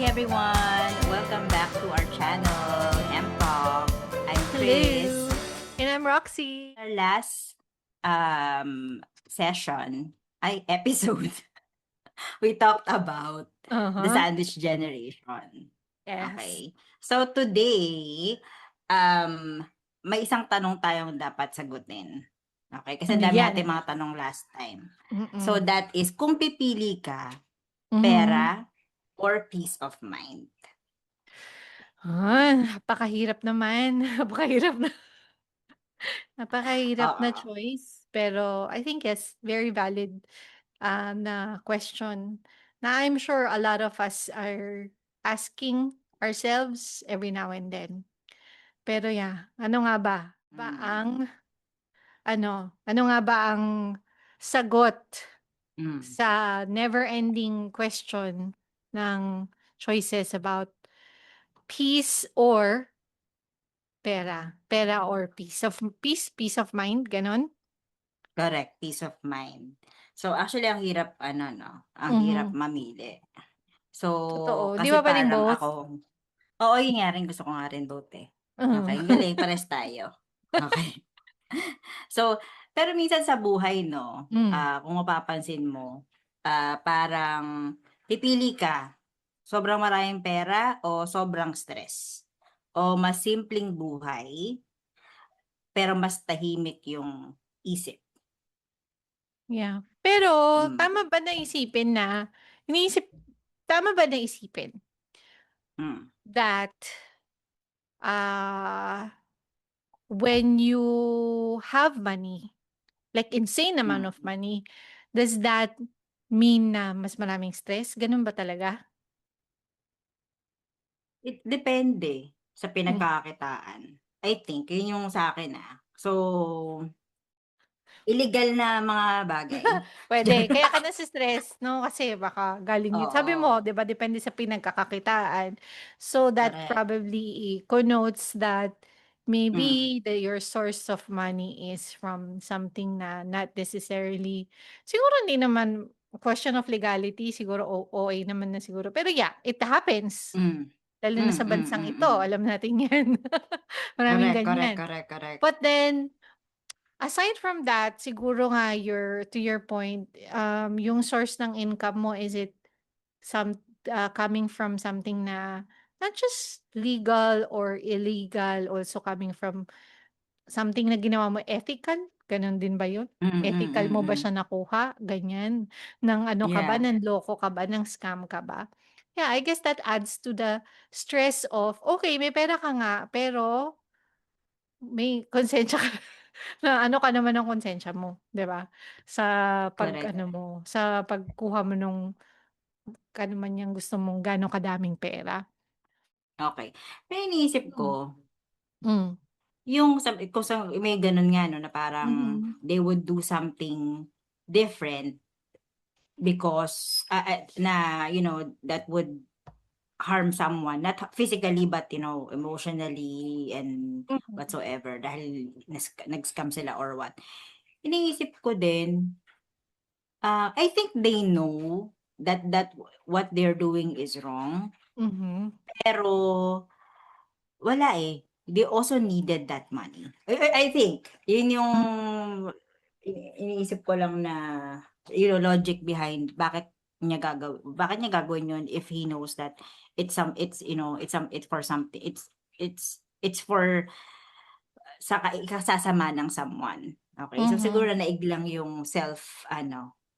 everyone! Welcome back to our channel, M-Talk. I'm Chris. Hello. And I'm Roxy. Our last episode, we talked about the Uh-huh. sandwich generation. Yes. Okay. So today, um, may isang tanong tayong dapat sagutin. Okay? Kasi Ano ang dami yan? natin mga tanong last time. So Mm-mm. that is, kung pipili ka, Mhm. pera or peace of mind? Napakahirap naman. Napakahirap na Oo. choice. Pero I think yes, very valid na question na I'm sure a lot of us are asking ourselves every now and then. Pero yeah, ano nga ba? Ba Mm. ang ano nga ba ang sagot Mm. sa never-ending question ng choices about peace or pera? Pera or peace of mind, gano'n? Correct, peace of mind. So, actually ang hirap ano 'no, ang hirap Mhm, mamili. So, totoo. 'Di kasi ba puwedeng parang both? ako oo, yun nga rin gusto ko nga rin both, eh. Mhm. Okey, ang galing parehas tayo. Okey. So, pero minsan sa buhay 'no, Hmm, kung mapapansin mo, parang pipili ka, sobrang maraming pera o sobrang stress? O mas simpleng buhay, pero mas tahimik yung isip? yeah. Pero Hmm. iniisip tama ba na isipin Hmm. that, ah, when you have money, like insane amount of Mm. money, does that mean na mas maraming stress, gano'n ba talaga? Depende sa Hmm. pinagkakakitaan. I think yun yung sa'kin, So, illegal na mga bagay. Puwede, kaya ka nase-stress 'no, kasi baka galing yun sabi mo Oo, 'di ba depende sa pinagkakakitaan. So that correct. probably connotes that Hmm. maybe your source of money is from something na not necessarily siguro hindi naman question of legality, siguro OA naman na siguro. Pero yeah, it happens, Hmm. lalo na sa bansang ito, Mm. alam natin 'yan. Maraming Correct, correct, ganyan. correct, correct. But then aside from that, siguro nga to your point, yung source ng income mo, is it some coming from something na not just legal or illegal, also coming from something na ginawa mo ethical, gano'n din ba yun? Ethical mo ba Mm. siya nakuha, ganyan? Ng ano ka ba, Yeah, nanloko ka ba, ng scam ka ba? Yeah, I guess that adds to the stress of, okay, may pera ka nga, pero may konsensya ka na ano ka naman ng konsensya mo, 'di ba? Sa correct. pag-ano mo, sa pagkuha mo nung kano man yang gusto mong gaano kadaming pera. Okey. Pero iniisip Mm. ko, Hmm. yung kung sa may gano'n nga 'no, na parang Mhm. they would do something different because, na that would harm someone, not physically but emotionally and Mhm. whatsoever dahil nag-scam sila or what. Iniisip ko din, I think they know that what they're doing is wrong, Mhm. pero wala, eh, they also needed that money. I think yun yung Hmm. iniisip ko lang na, logic behind bakit niya gagawin yun if he knows that it's for something, it's for ikasasama ng someone. Okay, so siguro Mhm. naig lang yung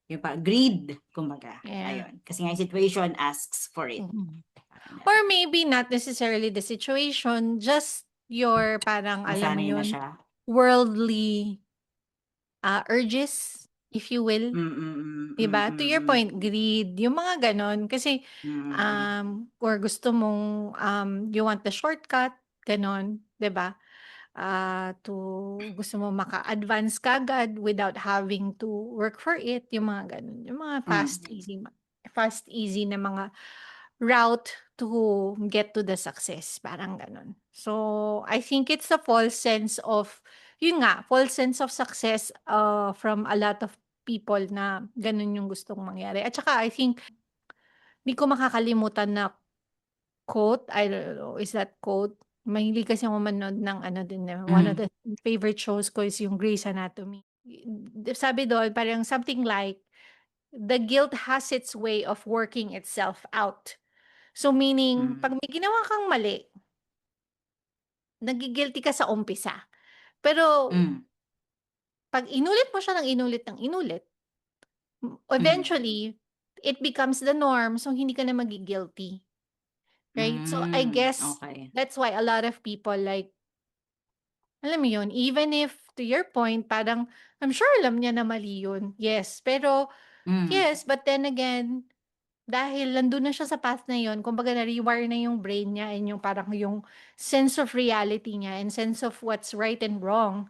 yung greed kumbaga, Yeah. ayun. Kasi nga yung situation asks for it, Mhm. parang Or gano'n. maybe not necessarily the situation, just your parang alam mo Nasanay na yun, siya. worldly, urges, if you will. Mm, mm, 'Di ba? To your point, mm. greed, yung mga gano'n. Kasi, Mm, or gusto mong, you want the shortcut, gano'n, 'di ba? Gusto mo maka-advance kaagad without having to work for it, yung mga gano'n. Yung mga hmm, fast, easy na mga route to get to the success, parang gano'n. So, I think it's a false sense of yun nga, false sense of success, from a lot of people na gano'n yung gustong mangyari. At saka I think, 'di ko makakalimutan na quote, I don't know, is that quote? Mahilig kasi ako manood ng ano din, one of Hmm, the favorite shows ko is yung Grey's Anatomy. Sabi doon parang something like, "The guilt has its way of working itself out." So meaning, hmm, 'pag may ginawa kang mali, nagi-guilty ka sa umpisa. Pero hmm, 'pag inulit mo siya ng inulit ng inulit, hmm, eventually, it becomes the norm, so hindi ka na magi-guilty, right? So I guess okey. that's why a lot of people like, alam mo yun, even if to your point parang I'm sure alam niya na mali yun, yes. Pero Hmm, yes, but then again, dahil nandun na siya sa path na yun, kumbaga na-rewire na yung brain niya and yung parang yung sense of reality niya and sense of what's right and wrong,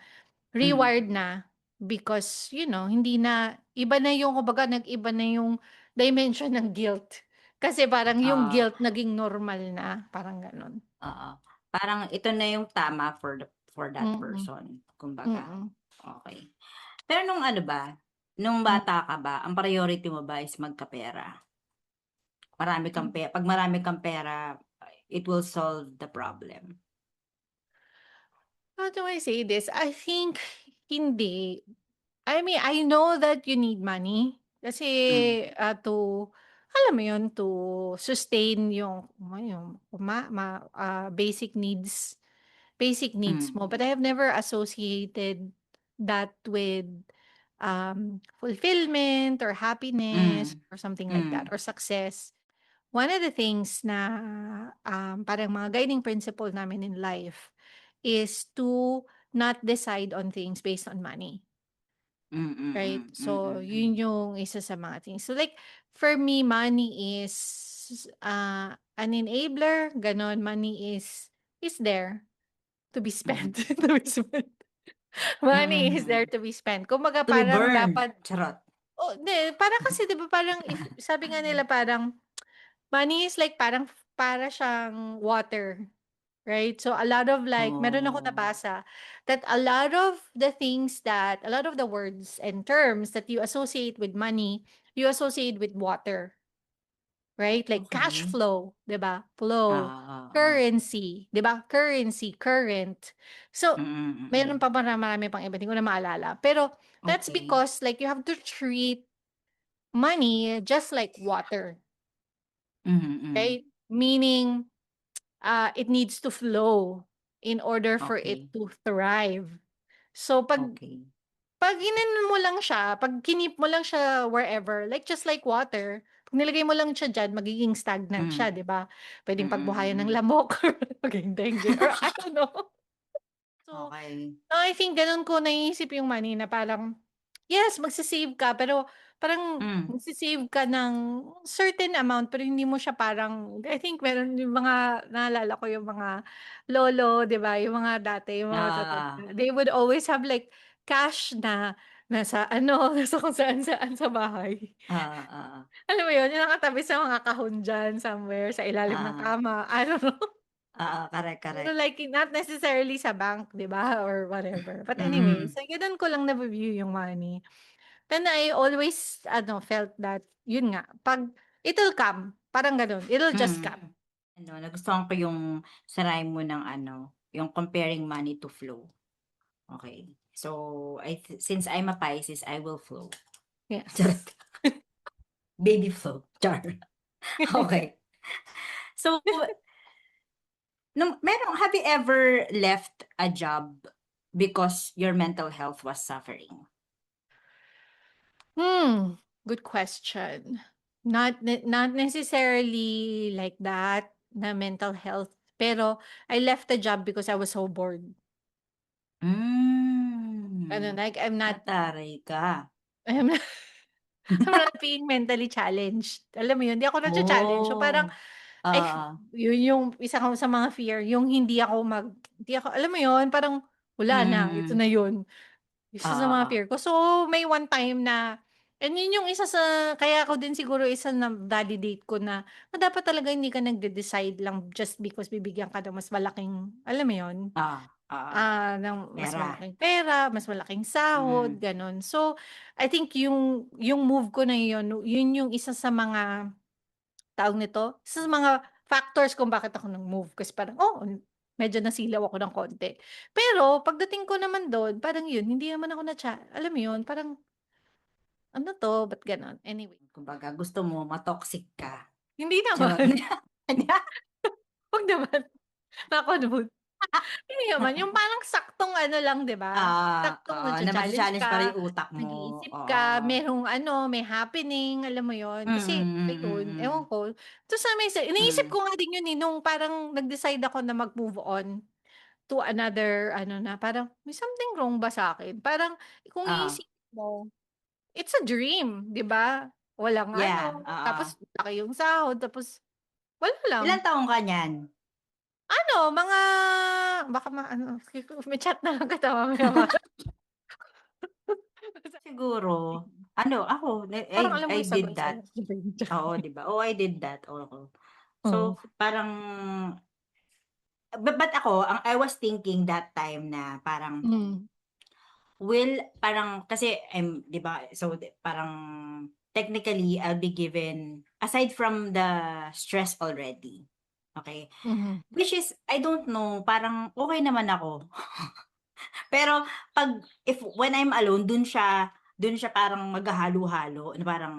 hmm, rewired na because, hindi na, iba na yung, kumbaga, nag-iba na yung dimension ng guilt. Kasi parang yung oo, guilt naging normal na, parang gano'n. oo. Parang ito na yung tama for that Mm, person, kumbaga. mm, Okey. Pero nung ano ba, nung hmm, bata ka ba, ang priority mo ba is magkapera? Marami kang hmm. 'Pag marami kang pera, it will solve the problem? How do I say this? I think hindi. I mean, I know that you need money kasi, Hmm, to alam mo yun, to sustain yung basic needs hmm, mo. But I have never associated that with, fulfillment or happiness hmm, or something like that hmm, or success. One of the things na, parang mga guiding principle namin in life is to not decide on things based on money. Right? So, yun yung isa sa mga things. So, like, for me, money is, an enabler, ganon. Money is there to be hmm, spent. To be spent. Money is there mhm. to be spent. Kumbaga, To be parang burned, dapat, charot. oh, di, para kasi, di ba, parang, if, sabi nga nila, parang, money is like, parang, para siyang water. Right? So a lot of like meron ako Oh, nabasa that a lot of the words and terms that you associate with money, you associate with water, right? Like cash okey. flow, 'di ba? Flow, Oo, currency, 'di ba? Currency, current. So meron mm. pa marami pang iba, hindi ko na maalala. Pero that's Okey. because like you have to treat money just like water, Mhm, hmm. right? Meaning it needs to flow in order for it Okey, to thrive. So okey. pag inanon mo lang siya, pag kinip mo lang siya wherever, like just like water, pag nilagay mo lang siya diyan magiging stagnant Hmm, siya, 'di ba? Puwedeng pagbuhayan ng mm. lamok or maging dengue or I don't know. So, Okey. I think gano'n ko naiisip yung money na parang, yes, ka pero parang Hmm, ka ng certain amount pero hindi mo siya parang I think meron yung mga naalala ko yung mga lolo, 'di ba, yung mga dati, yung mga oo. matatanda, they would always have like cash na nasa ano, nasa kung saan-saan sa bahay. Oo, oo. Alam mo yun, yung nakatabi sa mga kahon diyan somewhere sa ilalim ng Oo, kama, I don't know. oo, correct, Pero correct. like not necessarily sa bank, 'di ba, or whatever. But anyway, Mm, so gano'n ko lang na-view yung money. Then I always ano, felt that yun nga, 'pag it'll come, parang gano'n, it'll just mm. come. Nagustuhan ko yung sinabi mo ng yung comparing money to flow. Okay. So, since I'm a Pisces, I will flow. Charot. Yes. Baby flow. Char. Okay. So, have you ever left a job because your mental health was suffering? Good question. Not necessarily like that na mental health, pero I left the job because I was so bored. Ano, Hmm, like mataray ka. I'm I'm not being mentally challenged. Alam mo yun, hindi ako nacha-challenge. So parang, Oh, ay, oo. yun yung isa ko sa mga fear, yung hindi ako, alam mo yun, parang wala na, ito Mm. na yun. Isa sa mga Oo. fear ko. So, may one time na, and yun yung isa sa, kaya ako din siguro isa na validate ko na dapat talaga hindi ka nagde-decide lang just because bibigyan ka ng mas malaking, alam mo yun, Oo, oo. ng mas Pera. malaking pera, mas malaking sahod, Mm. gano'n. So, I think yung move ko na yun yung isa sa mga, tawag nito, isa sa mga factors kung bakit ako nag-move. Kasi parang, medyo nasilaw ako ng konti. Pero pagdating ko naman doon, parang yun, hindi naman ako alam mo yun, parang, ano to, ba't ganon? Anyway, Kumbaga, gusto mo ma-toxic ka. hindi Charot. naman. Wag naman. Ako nun. Hindi naman, yung parang saktong ano lang, 'di ba? Saktong Na nacha-challenge macha-challenge pa rin ka, yung utak mo. nag-iisip ka, Oo. merong ano, may happening, alam mo yon. Mm, Kasi mm, mm, ayun, ewan mm. ko. Tapos iniisip Mm. ko nga din yun, nung parang nag-decide ako na mag-move on to another ano na, parang may something wrong ba sa'kin? Parang kung Oo. iisipin mo, it's a dream, 'di ba? Walang Yeah, ano, oo. tapos laki yung sahod, tapos wala lang. Ilang taong ka niyan? Ano, mga baka ma-ano, may chat na lang kita mamaya. Siguro, ano ako, Parang alam mo I yung did sagot sa'yo. that. Oo, 'di ba? Oo, I did that, oo. Oo. So, parang but ako, I was thinking that time na parang, Hmm. parang kasi 'di ba, so parang technically I'll be given aside from the stress already, okay? Mhm. Which is I don't know, parang okey naman ako. Pero 'pag when I'm alone dun siya parang maghahalo-halo na parang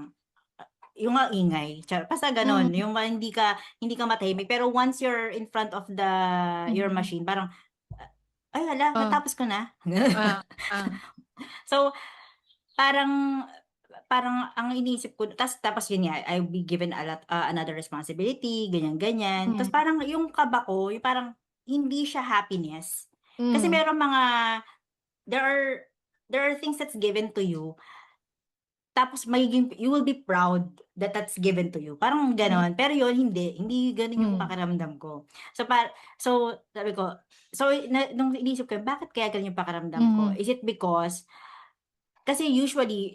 yung nga ingay, basta gano'n, Hmm. yung hindi ka matahimik. Pero once you're in front of your Mhm. machine parang, "Ay hala, Ah, natapos ko na." Gano'n. ah, ah. So, parang parang ang iniisip ko tapos yun nga, I'll be given another responsibility, ganyan-ganyan. Tapos Hmm. parang yung kaba ko, yung parang hindi siya happiness. Kasi Hmm. merong there are there are things that's given to you, tapos you will be proud that that's given to you, parang Hmm. gano'n. Pero yun hindi gano'n yung Hmm. pakiramdam ko. So sabi ko, nung iniisip ko bakit kaya gano'n yung pakiramdam ko, Mhm. is it because kasi usually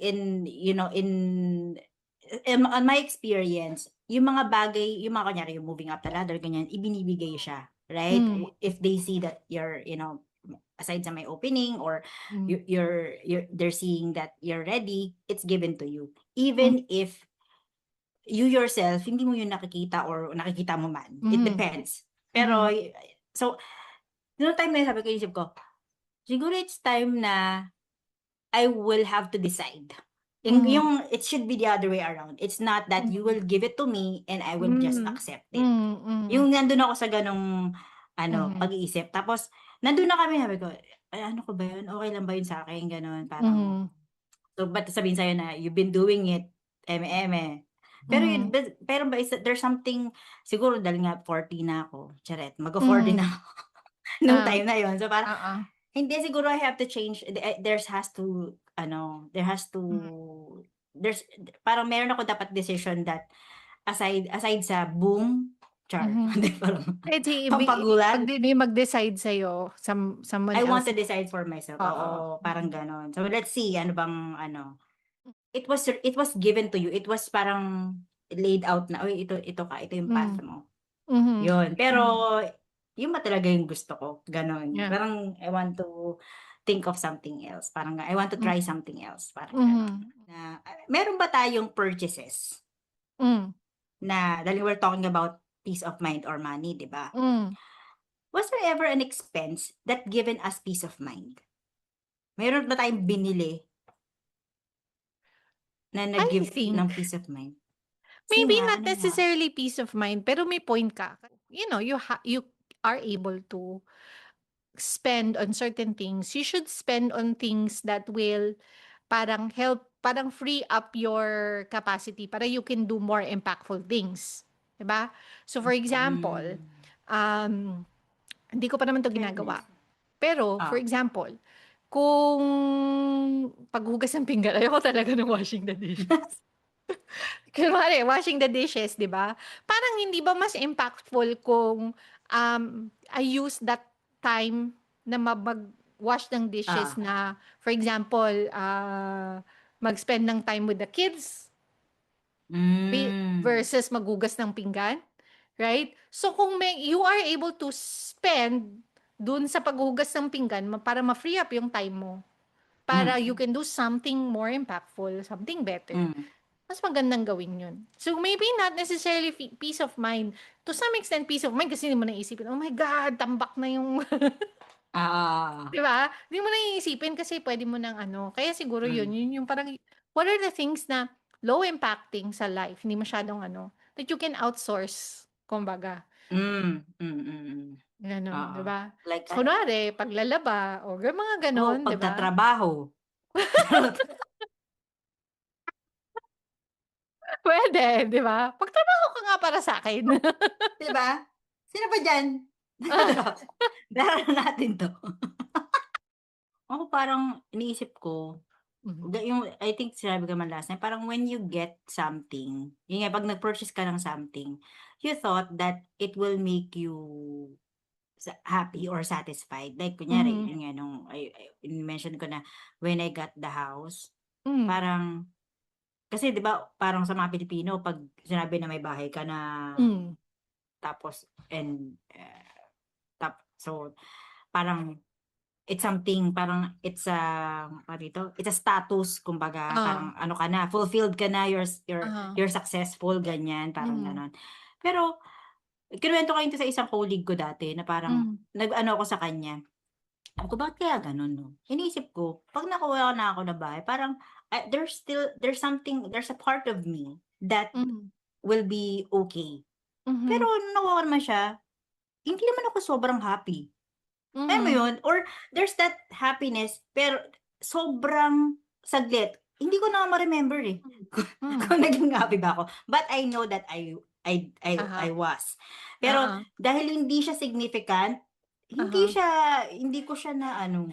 on my experience, yung mga bagay, yung mga kunyari yung moving up the ladder ganyan, ibinibigay siya, right? Hmm. If they see that you're, aside sa may opening or Hmm. they're seeing that you're ready, it's given to you. Hmm. Even if you yourself hindi mo yun nakikita or nakikita mo man, it Mhm. depends. Pero Mhm. so nung time na yun sabi ko, isip ko, siguro it's time na I will have to decide. Mhm. It should be the other way around. It's not that you Mhm. will give it to me and I will just Hmm. accept it. Hmm. Mhm. Yung nandun ako sa ganong Mhm. pag-iisip. Tapos nandun na kami, sabi ko, "Ay ano ko ba yun? Okey lang ba yun sa'kin?" Gano'n. Parang Mhm. so ba't sasabihin sa'yo na you've been doing it, eme-eme. Pero yun Mhm. pero ba there's something siguro dahil nga 40 na ako, charet, magfo-40 Mhm. na ako nung Ah, time na yun. So parang oo. hindi siguro I have to change there has to Hmm. there's parang meron ako dapat decision that aside sa boom, char, Mhm. hindi parang Eh, pampagulat. may mag-decide sa'yo, someone I want else. to decide for myself, Oo. oo, parang Mm. gano'n. So let's see ano bang it was given to you, it was parang laid out na, "Uy ito yung path Hmm. mo." Mhm. Yun, pero Hmm. yun ba talaga yung gusto ko, gano'n. Yeah. Parang I want to think of something else, parang I want to Hmm. try something else, parang gano'n. Mhm. Na meron ba tayong purchases Hmm. na dahil we're talking about peace of mind or money, 'di ba? Hmm. Was there ever an expense that given us peace of mind? Meron ba tayong binili na I nag-give ng think peace of mind? Sige maybe nga, not ano nga? necessarily peace of mind, pero may point ka. You know, you are able to spend on certain things. You should spend on things that will parang free up your capacity para you can do more impactful things, 'di ba? So for example, Hmm, um, hindi ko pa naman 'to fairness. ginagawa. Pero for Oh, example, kung paghugas ng pinggan, ayoko talaga ng washing the dishes. Kunwari washing the dishes, 'di ba? Parang hindi ba mas impactful kung, I use that time na mag-wash ng dishes ah, na, for example, mag-spend ng time with the kids hmm, versus maghugas ng pinggan, right? So kung you are able to spend dun sa paghugas ng pinggan para ma-free up yung time mo, para hmm, you can do something more impactful, something better. hmm. mas magandang gawin yun. So, maybe not necessarily peace of mind. To some extent, peace of mind kasi hindi mo naisipin, oh my God, tambak na yung, Ah, di ba? Hindi mo na iisipin kasi pwede mo nang ano. Kaya siguro mm, yun yung parang, what are the things na low impacting sa life, hindi masyadong ano, that you can outsource, kumbaga. Ganon, oo. di ba? Like, Kunwari, paglalaba, o mga oh, ganon, di ba? pagtatrabaho. Pwede, di ba? Pagtrabaho ka nga para sa akin. 'Di ba? Sino ba diyan? Laro natin 'to. Ako parang iniisip ko, Mhm. yung I think sinabi ko naman last time, parang when you get something, yun nga 'pag nag-purchase ka ng something, you thought that it will make you happy or satisfied. Like kunyari, Mhm. yun nga nung mention ko na when I got the house, Hmm. parang kasi 'di ba parang sa mga Pilipino 'pag sinabi na may bahay ka na Hmm. tapos and so parang it's something, parang it's a ano dito, it's a status kumbaga, Oo. parang ano ka na, fulfilled ka na, Uh-huh. you're successful, ganyan, parang Mhm. gano'n. Pero kinuwento ko yun 'to sa isang colleague ko dati na parang Hmm. nag-ano ako sa kanya, sabi ko, "Bakit kaya gano'n 'no?" Iniisip ko 'pag nakuha na ako na bahay parang, there's a part of me that Mhm. will be okay. Pero Mhm. nung nakuha ko naman siya, hindi naman ako sobrang happy. Alam mo Mhm. yun? Or there's that happiness pero sobrang saglit. Hindi ko na ma-remember, eh, kung Hmm. kung naging happy ba ako. But I know that I Uh-huh. was. Pero Oo. dahil hindi siya significant, Uh-huh. hindi ko siya na ano,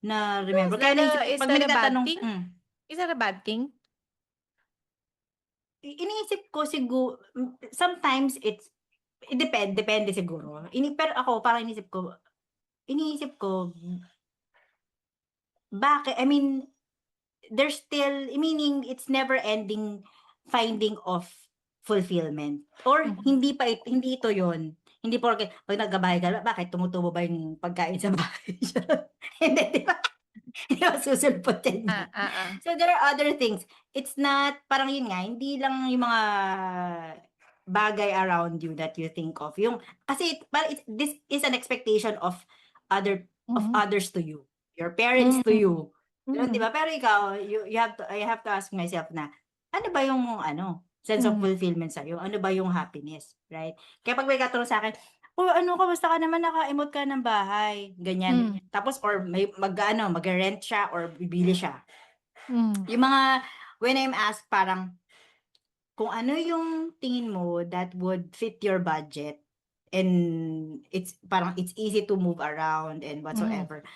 na-remember. Is Kaya that naisip ko a is 'pag may that a bad nagtatanong thing? Is that a bad thing? iniisip ko sometimes depende siguro. Pero ako parang iniisip ko, I mean, there's still meaning it's never ending finding of fulfillment or Mhm. hindi ito yon. Hindi porke 'pag nagkabahay ka, bakit tumutubo ba yung pagkain sa bahay? Hindi, 'di ba? Hindi ba susulputin yan. Oo. So there are other things. It's not parang yun nga, hindi lang yung mga bagay around you that you think of. Yung kasi this is an expectation of Mhm. others to you, your parents to Mhm. you. Ganun, 'di Mhm. ba? Pero ikaw, I have to ask myself na, ano ba yung sense of Mhm. fulfillment sa'yo? Ano ba yung happiness, right? Kaya 'pag may nagtatanong sa'kin, "Oh, ano kamusta ka naman, naka-emote ka ng bahay?" Ganyan. Hmm. Tapos or may magre-rent siya or bibili siya. Hmm. Yung mga when I'm asked parang kung ano yung tingin mo that would fit your budget and it's easy to move around and Mhm. whatsoever,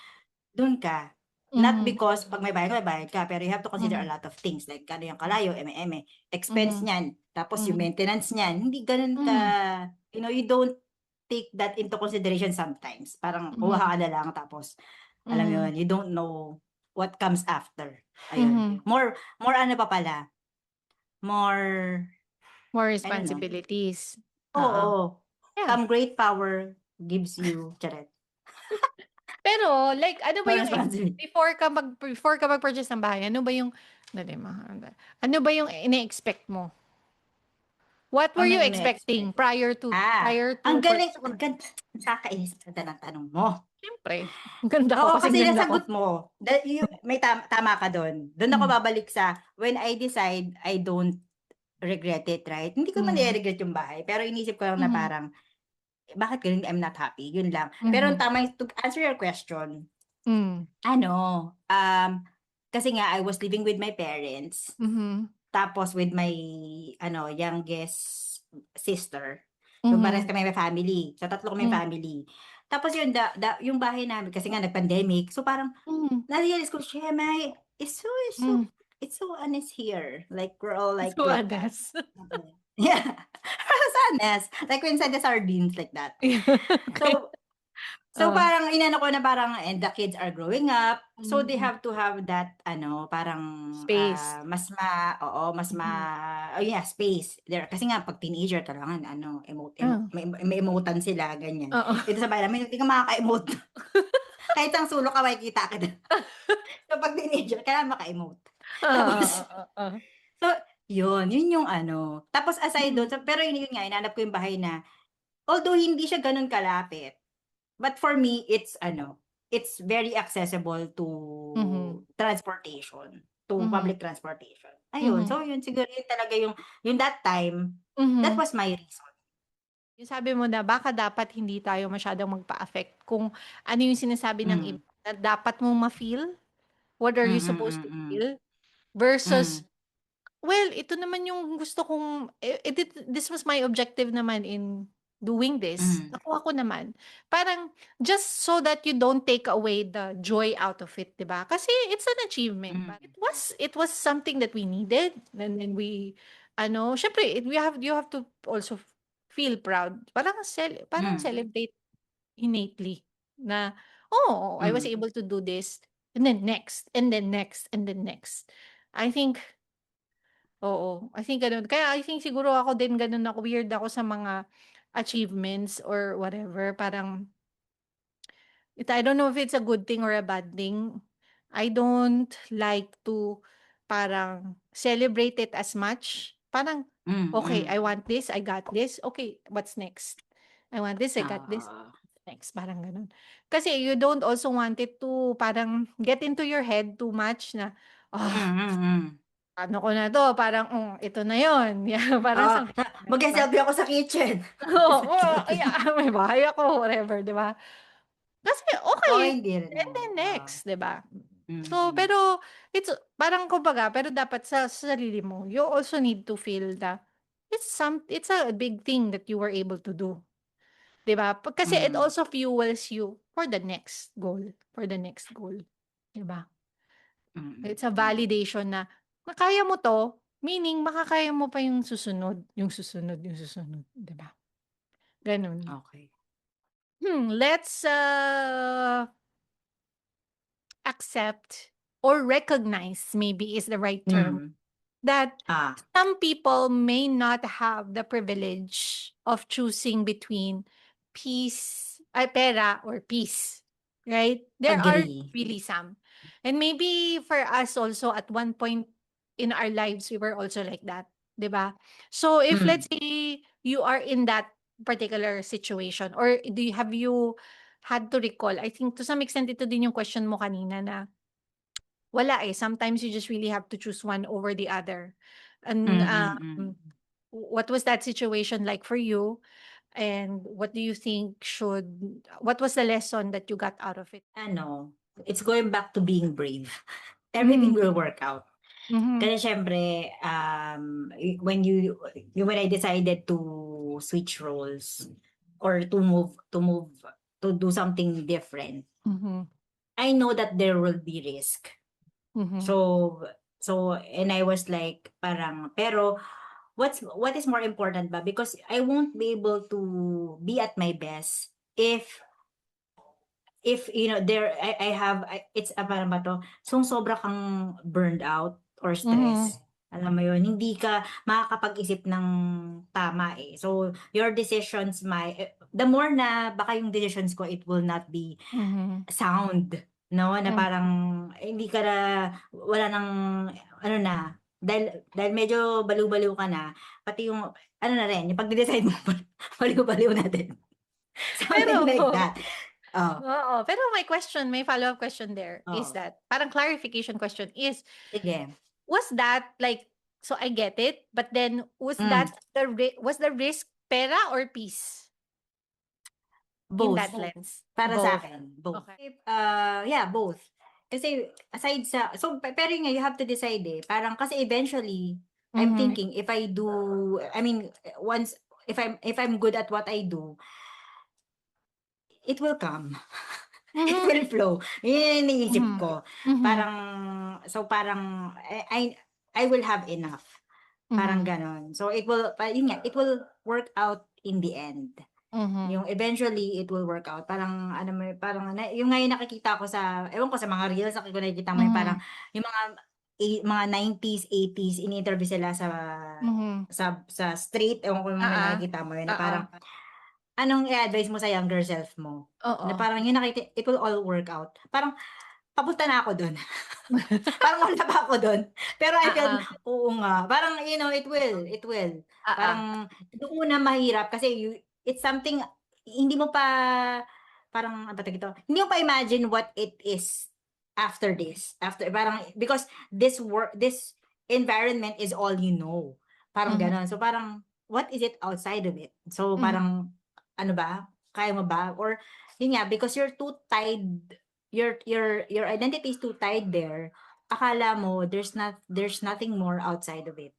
dun ka. Not Mhm. because 'pag may bayad ka, pero you have to consider a Mhm. lot of things like gaano yung kalayo, eme-eme, expense Mhm. niyan, tapos yung Mhm. maintenance niyan, hindi ganun ka, Mhm. you don't take that into consideration sometimes. Parang kuha Mhm. ka na lang tapos alam mo Mhm. yun, you don't know what comes after. Ayun. Mhm. More ano pa pala, more More I don't know. responsibilities. Oo. Oo. Yeah. Some great power gives you charet, Pero like ano ba more yung responsibility. before ka mag-purchase ng bahay, ano ba yung dali ano ba yung ine-expect mo? What were Ano you yung expecting ine-expect? prior Ang to galing, purchasing? nakakainis ka ng tanong mo. Siyempre, ang ganda ko Oo, kasing kasi ganda ko. nasagot mo. May tama ka do'n. Do'n ako Hmm. babalik sa when I decide I don't regret it, right? Hindi ko man Mhm. nire-regret yung bahay, pero inisip ko lang na Mhm. parang, bakit gano'n, I'm not happy, yun lang. Pero ang Mhm. tama to answer your question, Hmm. ano, kasi nga I was living with my parents. Mhm. Tapos with my youngest sister. So parehas Mhm. kami may family. So tatlo kaming Hmm. family. Tapos yun yung bahay namin kasi nga nag-pandemic. So parang Mhm. na-realize ko, Shemay, Hmm. it's so honest here. Like we're all So like that. honest. Yeah. So honest. Like we inside the sardines like that. Okay. So Oh. parang inano ko na parang and the kids are growing up, so they Mhm. have to have that parang, Space. mas Mhm. oh yeah, space there. Kasi nga 'pag teenager kailangan Ah. may emote-an sila ganyan. Oo. Dito sa bahay namin hindi ka makaka-emote. Kahit ang sulok ka makikita kita. So 'pag teenager kailangan maka-emote. Oo, Tapos oo, oo. so Yun yung ano. Tapos aside doon, Mhm. pero yun nga, hinanap ko yung bahay na, although hindi siya ganun kalapit, but for me, it's very accessible to Mhm. transportation, to Mhm. public transportation. Ayun, Mhm. so yun siguro yun talaga yung that time, that Mhm. was my reason. Yung sabi mo na baka dapat hindi tayo masyadong magpa-affect kung ano yung sinasabi ng iba Mm. na dapat mong ma-feel, what are Mm, you mm, supposed to mm. feel, versus, Mm, well, ito naman yung gusto kong, this was my objective naman in doing this. mm, Nakuha ko naman. Parang, just so that you don't take away the joy out of it, di ba? Kasi it's an achievement. mm, It was something that we needed. And then syempre, you have to also feel proud. Parang mm, celebrate innately na, oh, I was mm, able to do this. And then next, and then next, and then next. I think, oo, I think gano'n. Kaya I think siguro ako din gano'n ako, weird ako sa mga achievements or whatever. Parang, I don't know if it's a good thing or a bad thing. I don't like to parang celebrate it as much. Parang, okay, mm. I want this, I got this. Okay, what's next? I want this, I got this. Oo. Next, parang gano'n. Kasi you don't also want it to parang get into your head too much na, Mm, ah, mm, mm. ano ko na 'to, parang, ito na 'yun. Yeah, parang Oo, something like that, 'di ba? mag-se-selfie ako sa kitchen. Oo, ay, Selfie. may bahay ako, whatever, 'di ba? Kasi Ako okay, hindi rin and naman, then next, 'di ba? So, mm, pero it's parang kumbaga, pero dapat sa sarili mo, you also need to feel that it's a big thing that you were able to do, 'di ba? Kasi it mm, also fuels you for the next goal, for the next goal, 'di ba? mm, It's a mm. validation na kaya mo 'to, meaning makakaya mo pa yung susunod, yung susunod, yung susunod, 'di ba? Gano'n. Okey. Let's, accept or recognize, maybe is the right term, Mm, that ah, some people may not have the privilege of choosing between pera or peace, right? There are agree. really some. And maybe for us also at one point in our lives, we were also like that, 'di ba? So if Hmm, let's say you are in that particular situation, or have you had to recall, I think to some extent ito din yung question mo kanina na wala, eh, sometimes you just really have to choose one over the other. And, mm. what was that situation like for you? And what was the lesson that you got out of it? Ano, it's going back to being brave. Everything Mhm, will work out. mhm, Kasi siyempre, when when I decided to switch roles or to do something different, mhm, I know that there will be risk. mhm, So and I was like parang pero what is more important ba because I won't be able to be at my best if there it's parang ba 'to, sobra kang burned out or mhm, stress. Alam mo yun, hindi ka makakapag-isip ng tama, eh. So, your decisions the more na baka yung decisions ko it will not be mhm, sound, no, na mhm. parang hindi ka na wala ng ano na, dahil medyo baliw-baliw ka na, pati yung ano na rin, yung pagde-decide mo baliw-baliw na din. Something Pero like that. Oh, oo, pero may follow-up question there is oh, that parang clarification question is, sige. was that like, so I get it, but then Hmm, was the risk pera or peace in both. that lens? Para Both. sa'kin, both. Okay. Yeah, both. Kasi aside sa pero yun nga, you have to decide, eh. Parang kasi eventually, I'm Mhm. thinking if I do I mean, once if I'm good at what I do, it will come. It Mhm. will flow. Yun yung iniisip Mhm. ko. Mhm. Parang I will have enough. Parang Mhm. gano'n. So yun nga, it will work out in the end. Mhm. Yung eventually it will work out. Parang ano mo, parang yung ngayon nakikita ko ewan ko sa mga reels, nakikita mo yung parang Mhm. yung mga 90s, 80s, ini-interview sila Mhm. sa street, ewan ko kung may Oo. nakikita mo yun, na Oo. parang anong i-advice mo sa younger self mo? Na Oo. parang yun it will all work out. Parang papunta na ako dun. Parang wala pa ako dun. Pero I feel, Oo. oo nga. Parang, it will. Oo. Parang, doon na mahirap kasi it's something, hindi mo pa, parang, ano ba tawag ito? Hindi mo pa imagine what it is after this. After, parang, because this environment is all you know. Parang Mhm. ganon. So, parang, what is it outside of it? So, Mhm. parang, ano ba? Kaya mo ba? Or, yun nga, because you're too tied, your identity is too tied there, akala mo there's nothing more outside of it.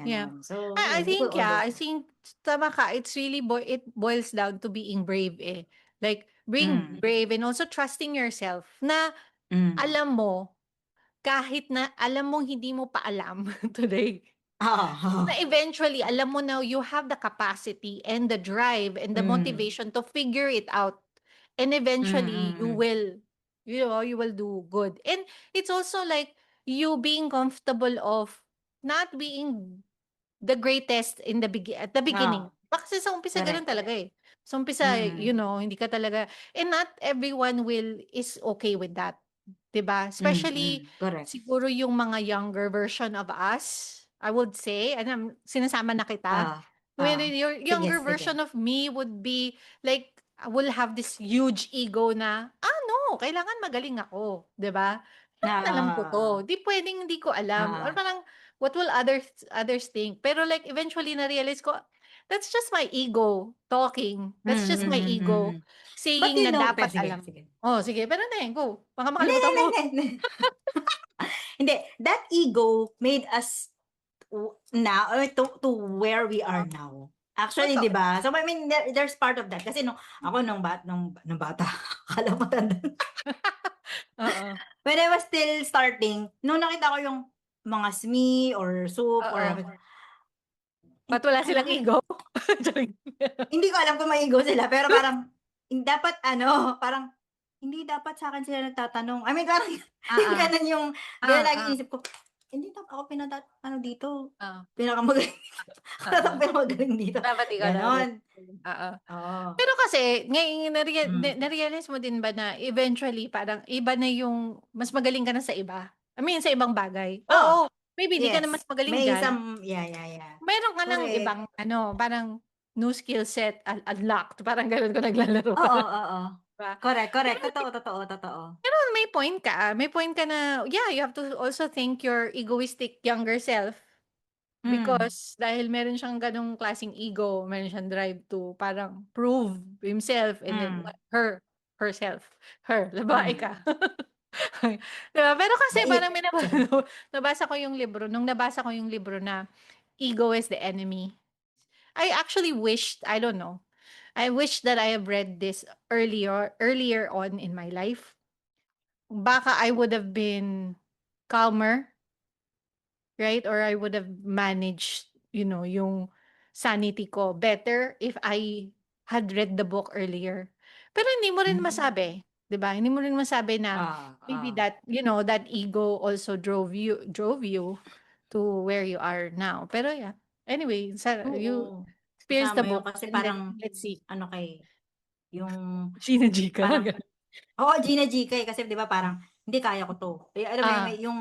Yeah. Ganon. So, I yun, it will think, yeah, always I happen. think tama ka. It's really it boils down to being brave eh. Like being Mm, brave and also trusting yourself na mm. alam mo kahit na alam mong hindi mo pa alam today Oo, oo. na eventually alam mo na you have the capacity and the drive and the Hmm, motivation to figure it out and mm, eventually mm, mm. you will do good. And it's also like you being comfortable of not being the greatest in at the beginning. Oo, Kasi sa umpisa gano'n correct. talaga, eh. Sa umpisa, Mm, hindi ka talaga and not everyone is okay with that, 'di ba? Especially correct. siguro yung mga younger version of us, I would say, sinasama na kita. Oo, When oo. your Sige, younger sige. version of me would be like, will have this huge ego na, no, kailangan magaling ako, 'di ba? Kailangan alam ko 'to, Oo, 'di puwedeng hindi ko alam or oo. parang what will others think? Pero like eventually na-realize ko, that's just my ego talking. That's just my ego Mm. But saying you na know, pero dapat sige, alam. sige. Oh, sige, pero na go. Baka Hindi, makalimutan hindi, mo. hindi, hindi. Hindi, that ego made us now to where we are now. Actually, 'di Totoo. ba? So I mean there's part of that kasi nung ako nung bata, akala mo tanda. Oo, When I was still starting, nung nakita ko yung mga SME or soup or oo. eh, Ba't wala silang kailangan ego? Charing. hindi ko alam kung may ego sila pero parang dapat ano, parang hindi dapat sa akin sila nagtatanong. I mean parang Oo. ganun lagi Oo, iniisip ko. Hindi dapat ako ano dito, oo, pinakamagaling ako oo. dapat pinakamagaling dito, Dapat ikaw dapat. gano'n. Oo. Oo. Pero kasi ngayon Hmm. na-realize mo din ba na eventually parang iba na yung mas magaling ka na sa iba? I mean sa ibang bagay. Oh, Oo, maybe hindi ka na yes. mas magaling May diyan. some yeah, yeah, yeah. Meron ka ng Correct. ibang parang new skill set unlocked, parang gano'n kung naglalaro ka, Oo, 'di oo. ba? Correct, Pero correct. Totoo, totoo, totoo. may point ka na, yeah, you have to also thank your egoistic younger self Hmm, because dahil meron siyang gano'ng klaseng ego, meron siyang drive to parang prove himself and then hmm, herself, babae ka. hmm. 'Di ba? Pero kasi Bait. parang may Charot. nabasa ko yung libro na Ego is the Enemy. I actually wished, I don't know, I wish that I have read this earlier on in my life. Baka I would have been calmer, right? Or I would have managed, yung sanity ko better if I had read the book earlier. Pero hindi mo rin Hmm. masabi, 'di ba? Hindi mo rin masabi na maybe Oo. that ego also drove you to where you are now. Pero yeah. Anyway, you Oo. experience the Kasama yun book kasi and then parang let's see. ano yung Gina G ka, parang ganun. oo, Gina GK kasi 'di ba parang, "Hindi kaya ko 'to." Eh, alam mo yun, Ah, yung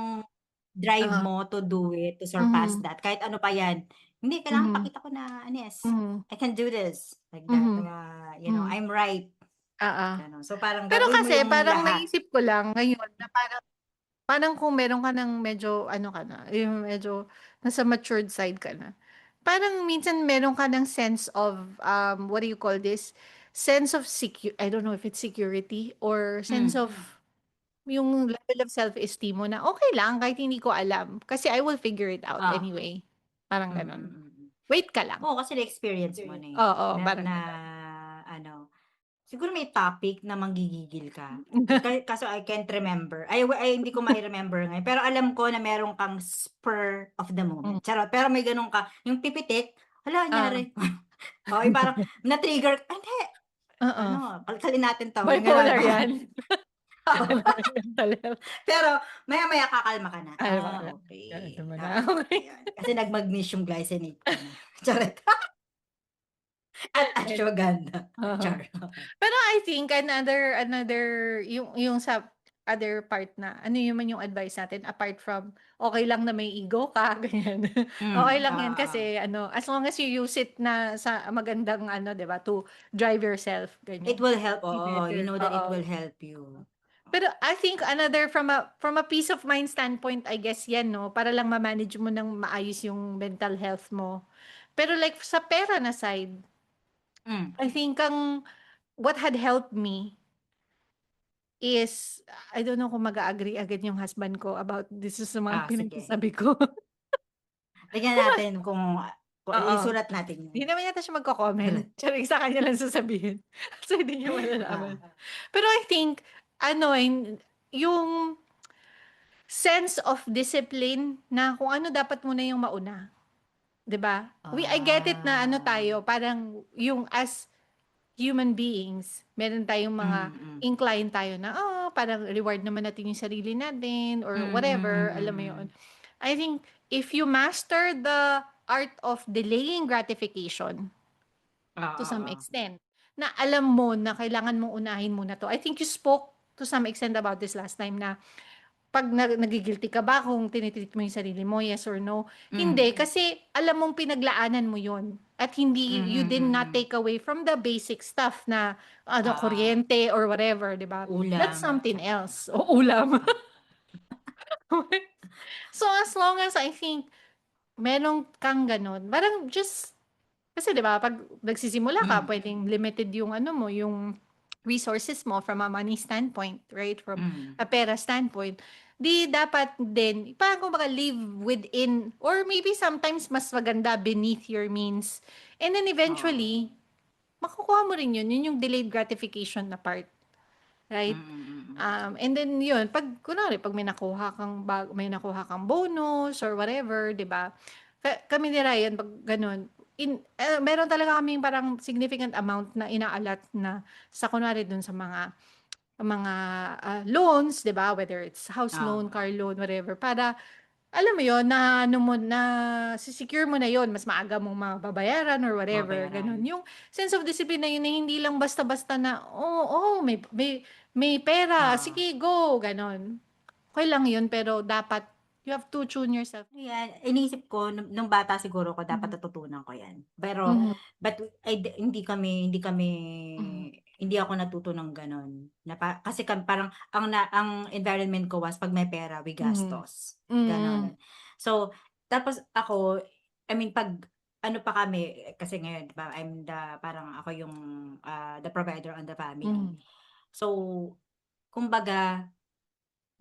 drive oo. mo to do it, to surpass Mhm, that, kahit ano pa yan. Hindi, kailangan mhm, pakita ko na, ano, yes, mhm, I can do this, like that, mhm, mhm, I'm right, oo. gano'n. So, parang Pero gagawin mo kasi yung parang lahat. naisip ko lang ngayon na parang parang kung meron ka ng medyo ano ka na, yung medyo nasa matured side ka na, parang minsan meron ka ng sense of, what do you call this? Sense of I don't know if it's security or sense Hmm, of yung level of self-esteem mo na, "Okey lang kahit hindi ko alam kasi I will figure it out oh, anyway." Parang mm, gano'n. mm, mm. Wait ka lang. Oo, kasi na-experience mo na, eh, Oo, parang na gano'n. ano, siguro may topic na manggigigil ka, kaso I can't remember, ay hindi ko mai-remember ngayon, pero alam ko na meron kang spur of the Hmm, moment, charot. Pero may gano'n ka, yung pipitik, hala oo. anyari? Oo, yung parang na-trigger, "Ay hindi, Oo, ano, kalkalin natin 'to," yung gano'n, bipolar parang 'yan. Bipolar mental health. pero maya-maya kakalma ka na, Ay, bakit? Ito okey, mo na, okey. ayan, kasi nag-magnesium glycinate ka na, charot. At ashwagandha, Oo. char. Pero I think another yung sa other part na ano yun man yung advice natin apart from okay lang na may ego ka, ganyan. Okay lang yan Oo. kasi ano, as long as you use it na sa magandang ano, 'di ba, to drive yourself, It ganyan. will help, Be oo. You better, know that it oo. will help you. Pero I think another from a peace of mind standpoint, I guess yan 'no, para lang ma-manage mo ng maayos yung mental health mo. Pero like sa pera na side, Hmm. I think what had helped me is, I don't know kung mag-a-agree agad yung husband ko about this sa mga Sige. pinagsasabi ko. Tignan natin kung Oo, isulat natin hindi 'yan. naman yata siya magko-comment. Sulat. Charing, sa kanya lang sasabihin. So, hindi niya malalaman. Pero I think, ano, yung sense of discipline na kung ano dapat muna yung mauna. 'Di ba? I get it na ano Ah. tayo, parang yung as human beings, meron tayong mga Mm. incline tayo na, parang reward naman natin yung sarili natin or whatever, alam mo yun. Mm. I think if you master the art of delaying gratification to some Oo. extent, na alam mo na kailangan mong unahin muna to. I think you spoke to some extent about this last time na 'pag nagi-guilty ka ba kung tinitreat mo yung sarili mo, yes or no? Hindi, Hmm. kasi alam mong pinaglaanan mo yun at hindi you did not Mm. take away from the basic stuff na ano, Oo. kuryente or whatever, 'di ba? That's Ulam. something else. O ulam. So, as long as I think meron kang gano'n, parang just kasi 'di ba 'pag nagsisimula ka Hmm. puwedeng limited yung ano mo, yung resources mo from a money standpoint, right? From Hmm. a pera standpoint. 'Di dapat din parang kumbaga live within or maybe sometimes mas maganda beneath your means. And then Oo. eventually, makukuha mo rin yun. Yun yung delayed gratification na part, right? Mm. And then yun, 'pag kunwari 'pag may nakuha kang bonus or whatever, 'di ba? Kami ni Ryan 'pag gano'n, meron talaga kaming parang significant amount na inaalat na sa kunwari dun sa mga loans, 'di ba? Whether it's house loan, Oo. car loan, whatever, para alam mo yon na ano mo na se-secure mo na yon, mas maaga mong mababayaran or whatever, Mabayaran. gano'n. Yung sense of discipline na yun na hindi lang basta-basta na, may pera, Oo. sige go, gano'n. Okey lang yun pero dapat you have to tune yourself. Yan, iniisip ko nung bata siguro ko dapat Mhm, natutunan ko 'yan. Pero mhm, but hindi kami mhm, hindi ako natuto ng gano'n na kasi parang ang environment ko was 'pag may pera we mhm, gastos, mm, gano'n. So, tapos ako, I mean 'pag ano pa kami kasi ngayon 'di ba parang ako yung, the provider on the family. mhm, So, kumbaga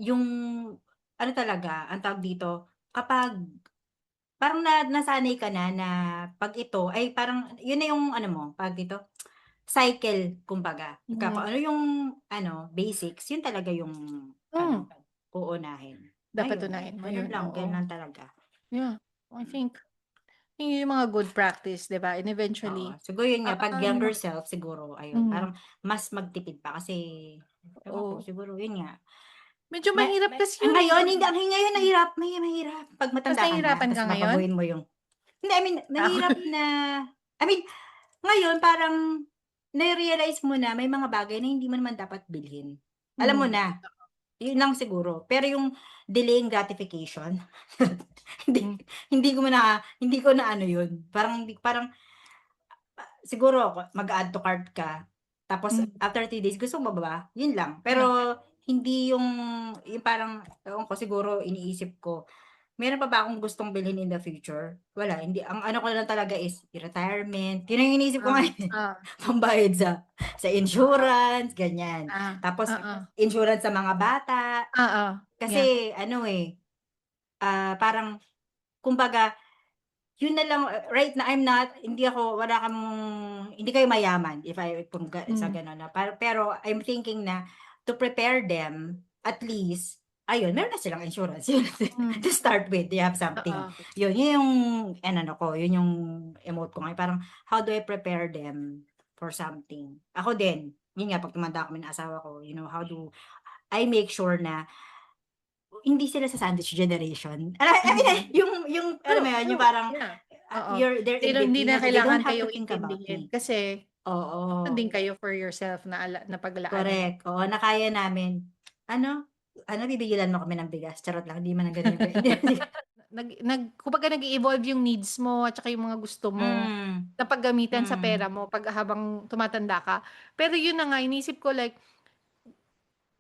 yung ano talaga, ang tawag dito, kapag parang nasanay ka na 'pag ito ay parang yun na yung ano mo, tawag dito, cycle kumbaga. Kung mhm, ano yung ano, basics, yun talaga yung ano, hmm, uunahin. dapat Ayun, unahin mo ganun yun, lang, ganun oo. lang talaga. Yeah, I think yun yung mga good practice, 'di ba? And Oo, eventually, siguro yun nga 'pag younger um self siguro ayun, mhm, parang mas magtipid pa kasi ewan ko oo. siguro yun nga. Medyo mahirap kasi yun, eh, Ngayon 'pag hindi ngayon mahirap 'pag mas matanda ka na nahihirapan ka ta's ngayon? babaguhin mo yung hindi, I mean Ako mahirap na I mean ngayon parang na-realize mo na may mga bagay na hindi mo naman dapat bilhin. Alam mo mhm, na, yun lang siguro. Pero yung delaying gratification, hindi hmm, hindi ko na ano yun, parang siguro mag-add to cart ka, tapos hmm, after 3 days gusto mo ba? Yun lang. yeah, Pero hindi yung parang ewan ko siguro iniisip ko, meron pa ba akong gustong bilhin in the future? Wala, hindi ang ano ko lang talaga is retirement, yun ang iniisip ko ah, ngayon, eh. ah, Pambayad sa insurance, ganyan. Tapos oo, insurance sa mga bata, oo, yeah, kasi ano, eh, parang kumbaga yun na lang, right na hindi kayo mayaman if kung sa hmm, gano'n na pero I'm thinking na to prepare them at least, ayun meron na silang insurance yun hmm, to start with, they have something. oo, Yun yung inano ko, yun yung emote ko ngayon parang how do I prepare them for something. Ako din, yun nga 'pag tumanda kami ng asawa ko, how do I make sure na hindi sila sa sandwich generation. I mean, mhm. yung alam True, mo yun, yung true, parang, yeah, oo. they're in Hindi between na na they don't kailangan have to kayong think about intindihin me. kasi meron Oo, din kayo for yourself na paglaanan. correct. Oo, na kaya namin ano, Ano, bibigilan mo kami ng bigas? Charot lang, hindi man ganun yung hindi. Kumbaga nag-e-evolve yung needs mo at saka yung mga gusto mo Mm, na paggamitan sa pera mm. mo pag habang tumatanda ka. Pero yun na nga, inisip ko like,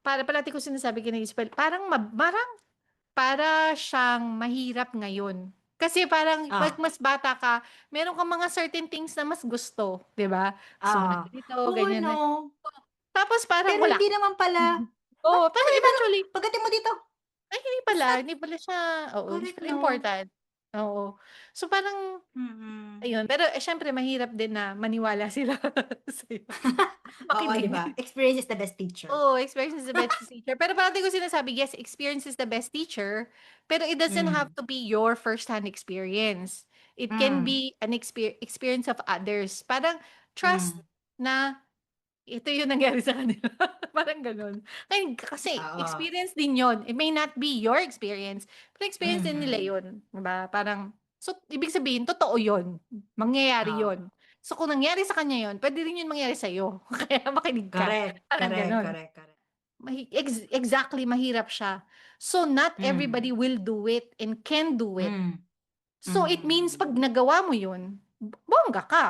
parati ko sinasabi kina Isabel, para siyang mahirap ngayon. Kasi parang pag Ah, mas bata ka, meron kang mga certain things na mas gusto, 'di ba? Gusto mo ng oo. ganito, Oo, ganyan na. 'no? Tapos parang Pero wala. hindi naman pala. Oo, pero Sabi parang eventually, pagdating mo dito, ay it's not hindi pala siya, oo, hindi correct, pala 'no? important. Oo. So parang Mm. ayun, pero siyempre mahirap din na maniwala sila sa'yo, Oo, 'di ba? makinig. Experience is the best teacher. Oo, experience is the best teacher. Pero parati ko sinasabi, yes, experience is the best teacher, pero it doesn't have Hmm, to be your first-hand experience. It can hmm, be an experience of others. Parang trust hmm. na ito yung nangyari sa kanila. Parang gano'n. Kasi Oo. experience din yon. It may not be your experience, pero experience din nila Mhm. yon, 'di ba? Parang so ibig sabihin totoo yon, mangyayari Oo. yon. So kung nangyari sa kanya yon, puwede rin yun mangyari sa'yo. Kaya makinig ka, Correct, parang correct, gano'n. correct, correct. Exactly, mahirap siya. So not Hmm, everybody will do it and can do it. hmm, So it means 'pag mm. nagawa mo yun, bongga ka.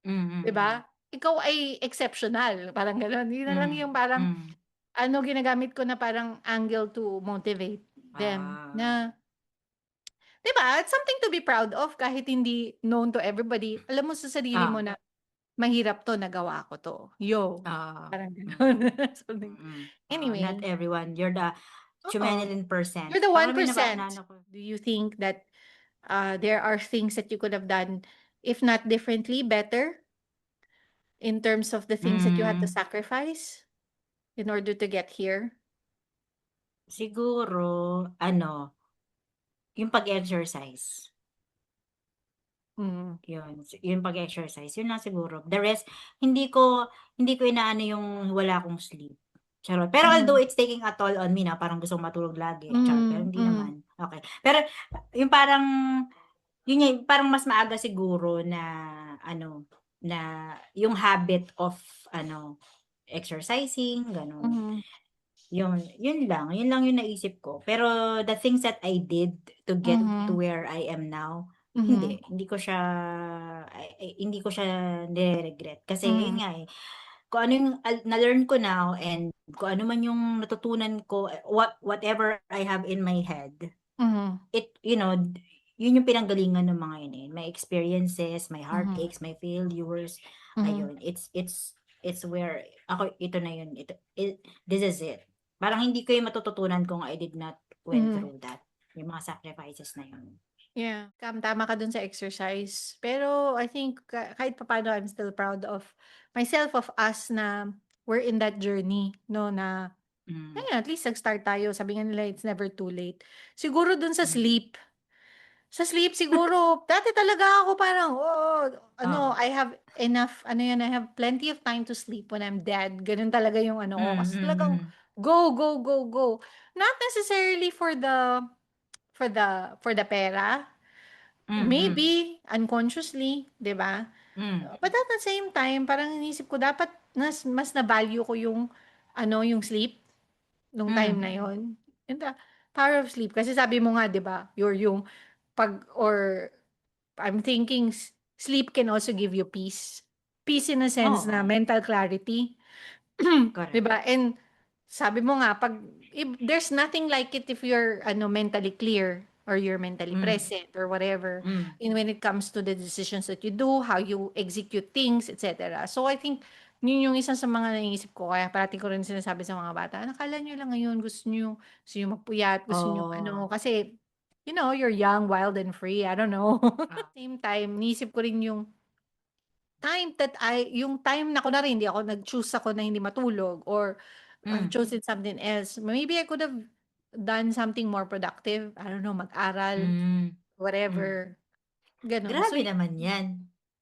Mm, 'Di ba? mm. Ikaw ay exceptional, parang gano'n. Yun na lang yung Hmm, parang hmm. ginagamit ko na parang angle to motivate them Ah, na 'di ba, it's something to be proud of kahit hindi known to everybody. Alam mo sa sarili mo ah, na, "Mahirap 'to, nagawa ko 'to. Yo." oo. Parang gano'n. Mm, Something mm. Oo, not anyway, everyone. You're the oo. 2,000,000%. You're the Parang may 1%. inaano ko. Do you think that, there are things that you could have done, if not differently, better in terms of the things that you had to Hmm, sacrifice in order to get here? siguro ano, yung pag-exercise. Mm. Yung pag-exercise, yun lang siguro. The rest, hindi ko inaano yung wala akong sleep. Charot. Pero although Mhm. it's taking a toll on me na parang gusto kong matulog lagi, char, pero Mhm, hindi mhm, naman. Okay. Pero yung parang, yun yung parang mas maaga siguro na ano, na yung habit of ano, exercising, ganun. mhm, Yun lang yung naisip ko. Pero the things that I did to get to mhm, where I am now, mhm, hindi ko siya nire-regret. Kasi mhm, yun nga eh, kung ano yung na-learn ko now and kung ano man yung natutunan ko, whatever I have in my head, mhm, yun yung pinanggalingan ng mga yun eh. My experiences, my mhm, heartaches, my failures, mhm, ayun. It's where ako ito na yun. This is it. Parang hindi ko yung matututunan kung I did not went mhm. through that. Yung mga sacrifices na yun. Yeah, tama ka dun sa exercise. Pero I think kahit papaano I'm still proud of myself, of us na we're in that journey, no, na Mm. ayun, at least nag-start tayo. Sabi nga nila it's never too late. Siguro dun sa Mm. sleep. Sa sleep siguro, dati talaga ako parang, Oo. I have enough, I have plenty of time to sleep when I'm dead. Ganun talaga yung ano ko. Mm, Kasi talagang mm, go, go, go, go. Not necessarily for the pera. mm, mm, Maybe, unconsciously, 'di ba? mm, But at the same time, parang inisip ko dapat mas na-value ko yung sleep nung time mm. na yon. And the power of sleep. Kasi sabi mo nga, 'di ba, yung pag or I'm thinking sleep can also give you peace. Peace in a sense na Oo, mental clarity. 'Di correct. ba? And sabi mo nga, if there's nothing like it if you're mentally clear or you're mentally Mm, present or whatever mm, in when it comes to the decisions that you do, how you execute things, etc. So I think yun yung isa sa mga naiisip ko. Kaya parati ko rin sinasabi sa mga bata, nakala nyo lang ngayon, gusto nyo magpuyat, gusto nyo oo. kasi you're young, wild, and free. I don't know. Ah, Same time, niisip ko rin yung time na kunwari hindi ako nag-choose ako na hindi matulog or I've mm, chosen something else. Maybe I could have done something more productive. I don't know, mag-aral, hmm, hmm. whatever, gano'n. So, Grabe naman 'yan.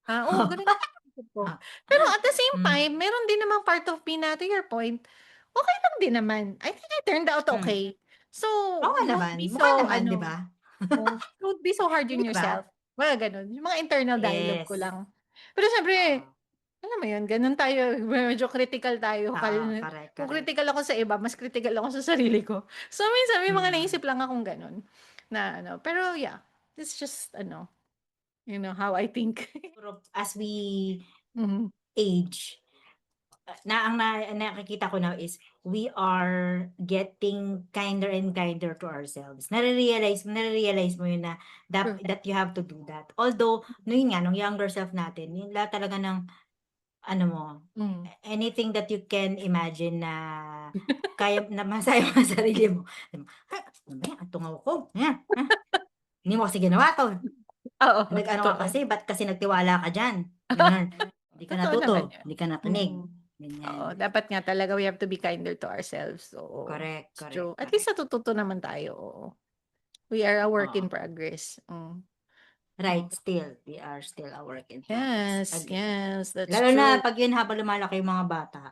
oo, gano'n yung iniisip ko. Ah, Pero at the same hmm, time, meron din namang part of me na to your point, okey lang din naman. I think I turned out hmm. okay. So, Oo nga don't naman, be mukha so naman 'di ba? don't be so hard on Hindi ba? yourself. Mga gano'n, yung mga internal dialogue ko Yes. lang. Pero siyempre Oo. Alam mo yun, ganun tayo, medyo critical tayo. Correct, Kung correct. critical ako sa iba, mas critical ako sa sarili ko. So, minsan may mga Mm. naisip lang akong ganun na ano. Pero yeah, it's just how I think. Siguro as we Mhm. age, nakikita ko now is we are getting kinder and kinder to ourselves. Nare-realize mo yun na True. that you have to do that. Although, no yun nga, nung younger self natin, yun lahat talaga ng, ano mo, Mm. anything that you can imagine na kaya na masaya mo sa sarili mo. Ay, mamaya, ang tungaw ko. Yan. Hindi mo kasi ginawa 'to. Oo, Nag-ano ka totoo. kasi, ba't kasi nagtiwala ka diyan, gano'n. Hindi ka Totoo naman natuto, yun. hindi ka nakinig, Mm. Oo, ganyan. dapat nga talaga we have to be kinder to ourselves. Oo, Correct, it's correct, true. At least correct. natututo naman tayo, oo. We are a work Oo. in progress. Right, Mm. we are still a work in progress, Yes, agree. yes, that's Lalo na true. 'pag yun habang lumalaki yung mga bata,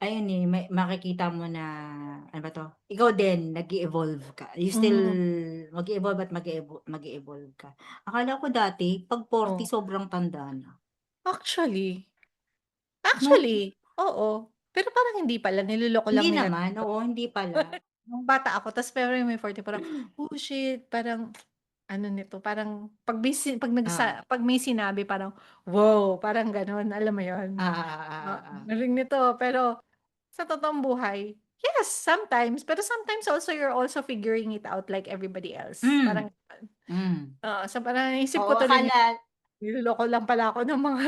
ayun, may makikita mo na, ano ba 'to, ikaw din nag-e-evolve ka. You still Mm. mag-e-evolve at mag-e-evolve ka. Akala ko dati 'pag 40 Oh. sobrang tanda na, Actually, 'no? oo. Pero parang hindi pala, niloloko Hindi lang nila. naman, oo, hindi pala. Nung bata ako tas pero yung may 40 parang, "Oh, shit," parang ano nito, parang Oo. 'pag may sinabi parang, wow, parang gano'n, alam mo 'yun? Galing nito, pero sa totoong buhay, yes, sometimes, pero sometimes also you're also figuring it out like everybody else, Hmm, parang hmm. oo, so parang naisip Oo, ko tuloy akala niloloko lang pala ako ng mga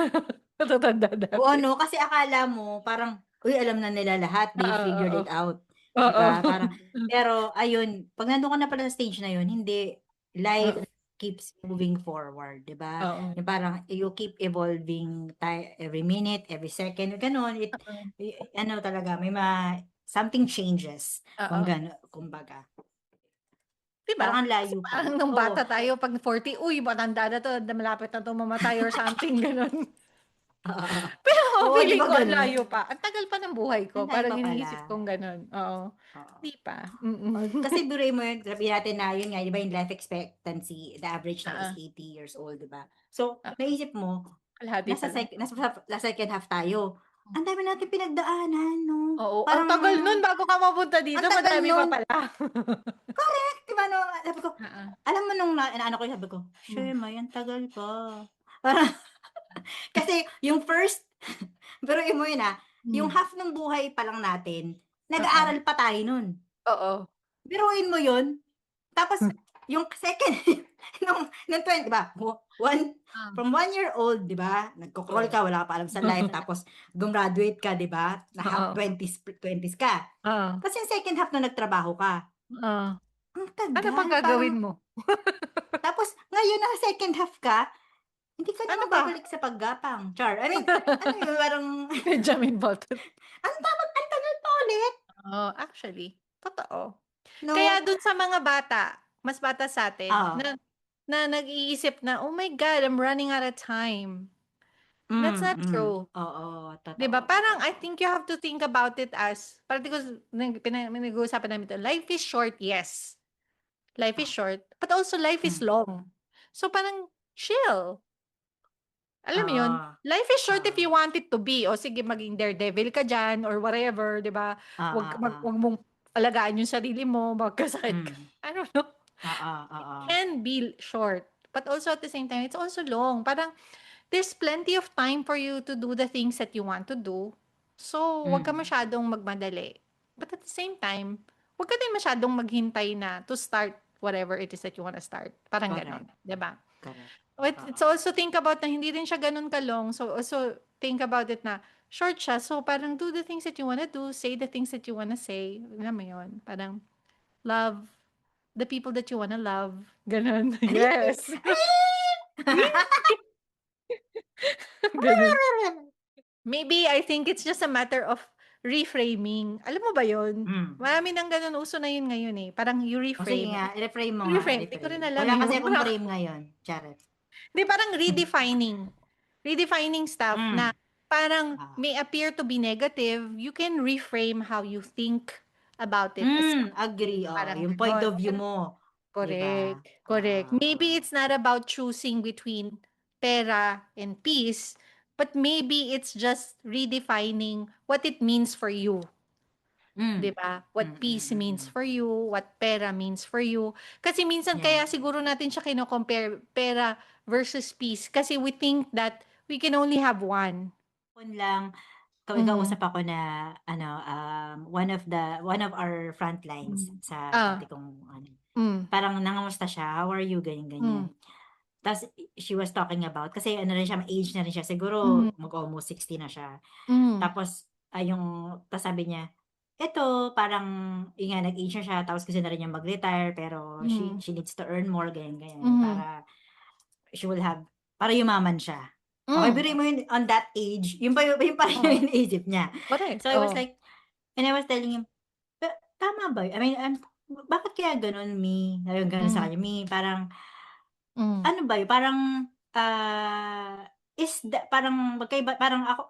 matatanda oo dati. 'no, kasi akala mo parang, uy, alam na nila lahat, they Oo, figured oo. it out, 'di Oo. ba? Parang pero ayun, 'pag nandun ka na pala sa stage na yun, hindi, life Oo, keeps moving forward, 'di ba? oo. Yung parang you keep evolving every minute, every second, gano'n. Oo, Ano talaga, may something changes kung oo. kumbaga. 'Di ba? Parang ang Kasi layo pa. parang nung Oo, bata tayo 'pag 40, "Uy, matanda na 'to, malapit na 'to mamatay," or something gano'n. oo, oo. Pero Oo, 'di feeling ba ko ang gano'n? layo pa, ang tagal pa ng buhay Ang ko, layo parang pa pala. iniisip kong gano'n, oo. Oo. 'Di pa, Oh, kasi biruin mo yun, sabihin natin na yun nga, 'di ba yung life expectancy, the average now is Oo, 80 years old, 'di ba? So, oo, naisip mo, kalahati pa lang. nasa second half tayo. Ang dami nating pinagdaanan 'no? Oo, ang Parang tagal nun bago ka mapunta dito, ang tagal madami pa nun. pala. Correct, 'di ba 'no? Sabi ko, Oo, alam mo nung inaano ko, sabi ko, hmm, "Shemay ang tagal pa." Parang kasi yung first biruin mo yun, yung hmm, half ng buhay pa lang natin, oo, nag-aaral pa tayo nun. oo, Biruin mo yun. Tapos yung second nung 20 'di ba, um, from 1 year old 'di ba, nagko-crawl oo. ka, wala ka pa alam sa life, tapos gumraduate ka 'di ba, na half Oo, 20s ka. oo, Tapos yung second half na nagtrabaho ka, oo. ang Ano pang tagal gagawin parang mo? tapos ngayon nasa second half ka, hindi ka Ano na pa? mababalik sa paggapang, char. I mean, ano yun parang Benjamin Button. ang tagal pa ulit Oo, actually, totoo. 'no? Kaya dun sa mga bata, mas bata sa'tin Oo, na nag-iisip na, "Oh my God, I'm running out of time." That's not true, oo, 'di totoo, ba? Parang totoo. I think you have to think about it as parang pinag-uusapan namin 'to, life is short, yes, life is Ah, short, but also life is hmm, long. So parang chill, alam mo yun? oo, Life is short if oo. you want it to be. O sige maging daredevil ka diyan or whatever, 'di ba? Oo, oo. Wag mong alagaan yung sarili mo, magkasakit ka. Hmm, I don't know. oo, oo. Can be short, but also at the same time, it's also long. Parang there's plenty of time for you to do the things that you want to do. So, wag ka Hmm, masyadong magmadali. But at the same time, wag ka din masyadong maghintay na to start whatever it is that you wanna start. Parang gano'n, correct, 'di ba? correct. But it's Oo, also think about na hindi rin siya gano'n ka-long. So, also think about it na short siya. So, parang do the things that you wanna do, say the things that you wanna say. Alam mo 'yun? Parang love the people that you wanna love, gano'n. Yes. Gano'n. Maybe I think it's just a matter of reframing. Alam mo ba 'yun? Hmm. Marami ng gano'n, uso na 'yun ngayon, eh, parang you O sige reframe. nga, i-reframe mo nga, Reframe, 'di ko rin reframe. alam, Wala eh, kasi akong parang frame ngayon, charot. 'di parang redefining. Redefining stuff na Hmm, parang oo. may appear to be negative, you can reframe how you think about it as Agree, positive, oo, parang yung point gano'n. of view mo, 'di ba? Correct, correct. Oo, Maybe oo. it's not about choosing between pera and peace, but maybe it's just redefining what it means for you. Mm. 'Di ba? What Mm, mm, peace mm, means mm. for you, what pera means for you. Kasi minsan Yeah. kaya siguro natin siya kino-compare pera versus peace kasi we think that we can only have one. Yun lang, Mhm. kausap ako na ano, one of our front lines Hmm. sa dati Ah, kong ano, hmm, parang nangamusta siya, "How are you?" Ganyan, hmm, ganyan. Ta's she was talking about kasi ano rin siya, may age na rin siya, siguro hmm, mag-almost 60 na siya. hmm, Tapos, ta's sabi niya, "Eto parang," yun nga nag-age na siya tapos gusto na rin niyang mag-retire pero she hmm, she needs to earn more, ganyan, ganyan, mhm, para she will have para yumaman siya. Okay, hmm, biruin mo yun on that age, yun pa rin yung oh, iniisip niya. correct, So, I was oh, like and I was telling him, Tama ba yun? I mean, bakit kaya gano'n, Mi?" Sabi ko gano'n sa hmm, kanya, "Mi, parang hmm, ano ba yun, parang, parang magkaiba parang ako,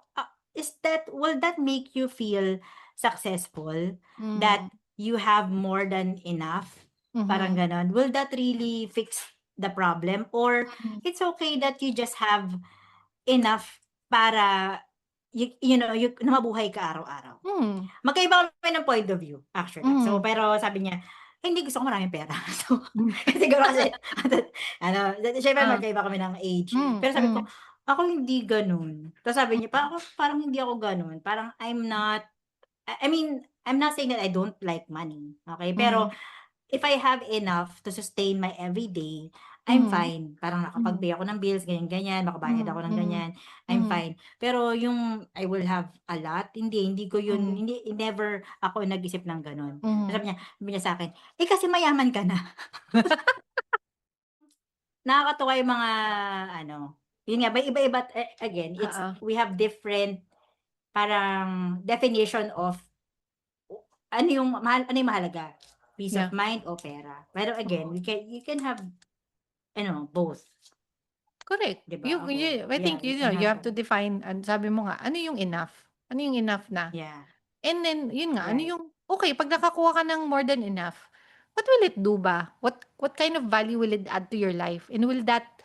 will that make you feel successful? hmm, That you have more than enough?" Parang mhm, gano'n. Will that really fix the problem or mhm, it's okay that you just have enough para na mabuhay ka araw-araw? hmm, Magkaiba kami ng point of view, actually. So, mhm, pero sabi niya, hindi gusto ko maraming pera." So, hmm, siguro kasi ano, siyempre ah, magkaiba kami ng age. hmm, Pero sabi ko, hmm, "Ako hindi gano'n." Tapos sabi niya, hmm, Parang hindi ako gano'n. Parang I'm not I mean, I'm not saying that I don't like money, okey? Pero hmm, if I have enough to sustain my everyday, I'm mhm, fine. Parang mhm, nakapag-pay ako ng bills, ganyan-ganyan, makabayad mhm, ako ng mhm, ganyan, I'm mhm, fine. Pero yung I will have a lot, hindi ko yun, mhm, never ako nag-isip ng gano'n. mhm, Sabi niya sa'kin, "Eh, kasi mayaman ka na." Nakakatuwa yung mga ano, yun nga, may iba-iba, again, oo, we have different parang definition of ano yung mahalaga, peace of yeah. mind o pera. Pero again, you can have both, Correct. 'di ba? You I Yeah, think, you you can know, you have have to define, and sabi mo nga, ano yung enough? Ano yung enough na? yeah, And then, yun nga, ano right. yung, okay, pag nakakuha ka ng more than enough, what will it do ba? What kind of value will it add to your life? And will that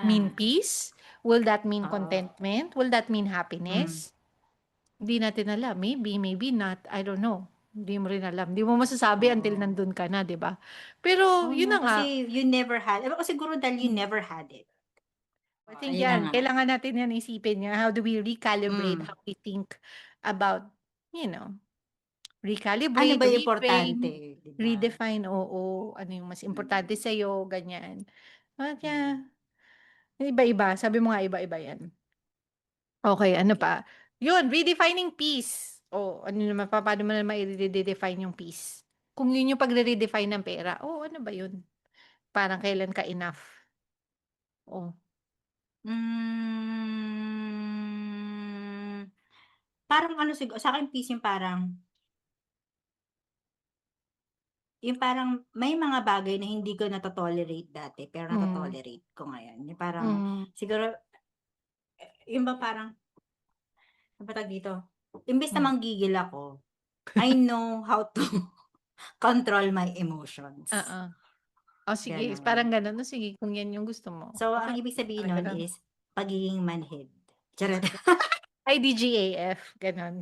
mean Yeah, peace? Will that mean oo. contentment? Will that mean Hmm, happiness? Hindi natin alam. Maybe, maybe not. I don't know. Hindi mo rin alam. Hindi mo masasabi until oo. nandun ka na, 'di ba? Pero Oo yun 'no, na nga. kasi you never had ewan ko siguro dahil you Hmm. never had it. I Oo, think ayun na yan, nga. kailangan natin yan isipin nga, how do we recalibrate Hmm, how we think about, you know, ano recalibrate, ba yung importante, 'di ba? redefine, oo, ano yung mas importante Mm, sa'yo, ganyan. At mm, yeah, iba-iba, sabi mo nga iba-iba yan. Okay, ano okey. pa? Yun, redefining peace. Oh, ano naman, paano mo naman i-redefine yung peace? Kung yun yung pagre-redefine ng pera, oh, ano ba yun? Parang kailan ka enough? Oh, Hmm, parang ano sa'kin peace yung parang may mga bagay na hindi ko nato-tolerate dati pero hmm, nato-tolerate ko ngayon. Yung parang hmm, siguro yun ba parang ano ba tawag dito? Imbes na hmm, manggigil ako, I know how to control my emotions, oo. Oh, sige, gano'n. parang gano'n. Oh, sige, kung 'yan yung gusto mo, So, ang okey, ibig sabihin parang nun gano'n. is pagiging manhid, charot. IDGAF, gano'n.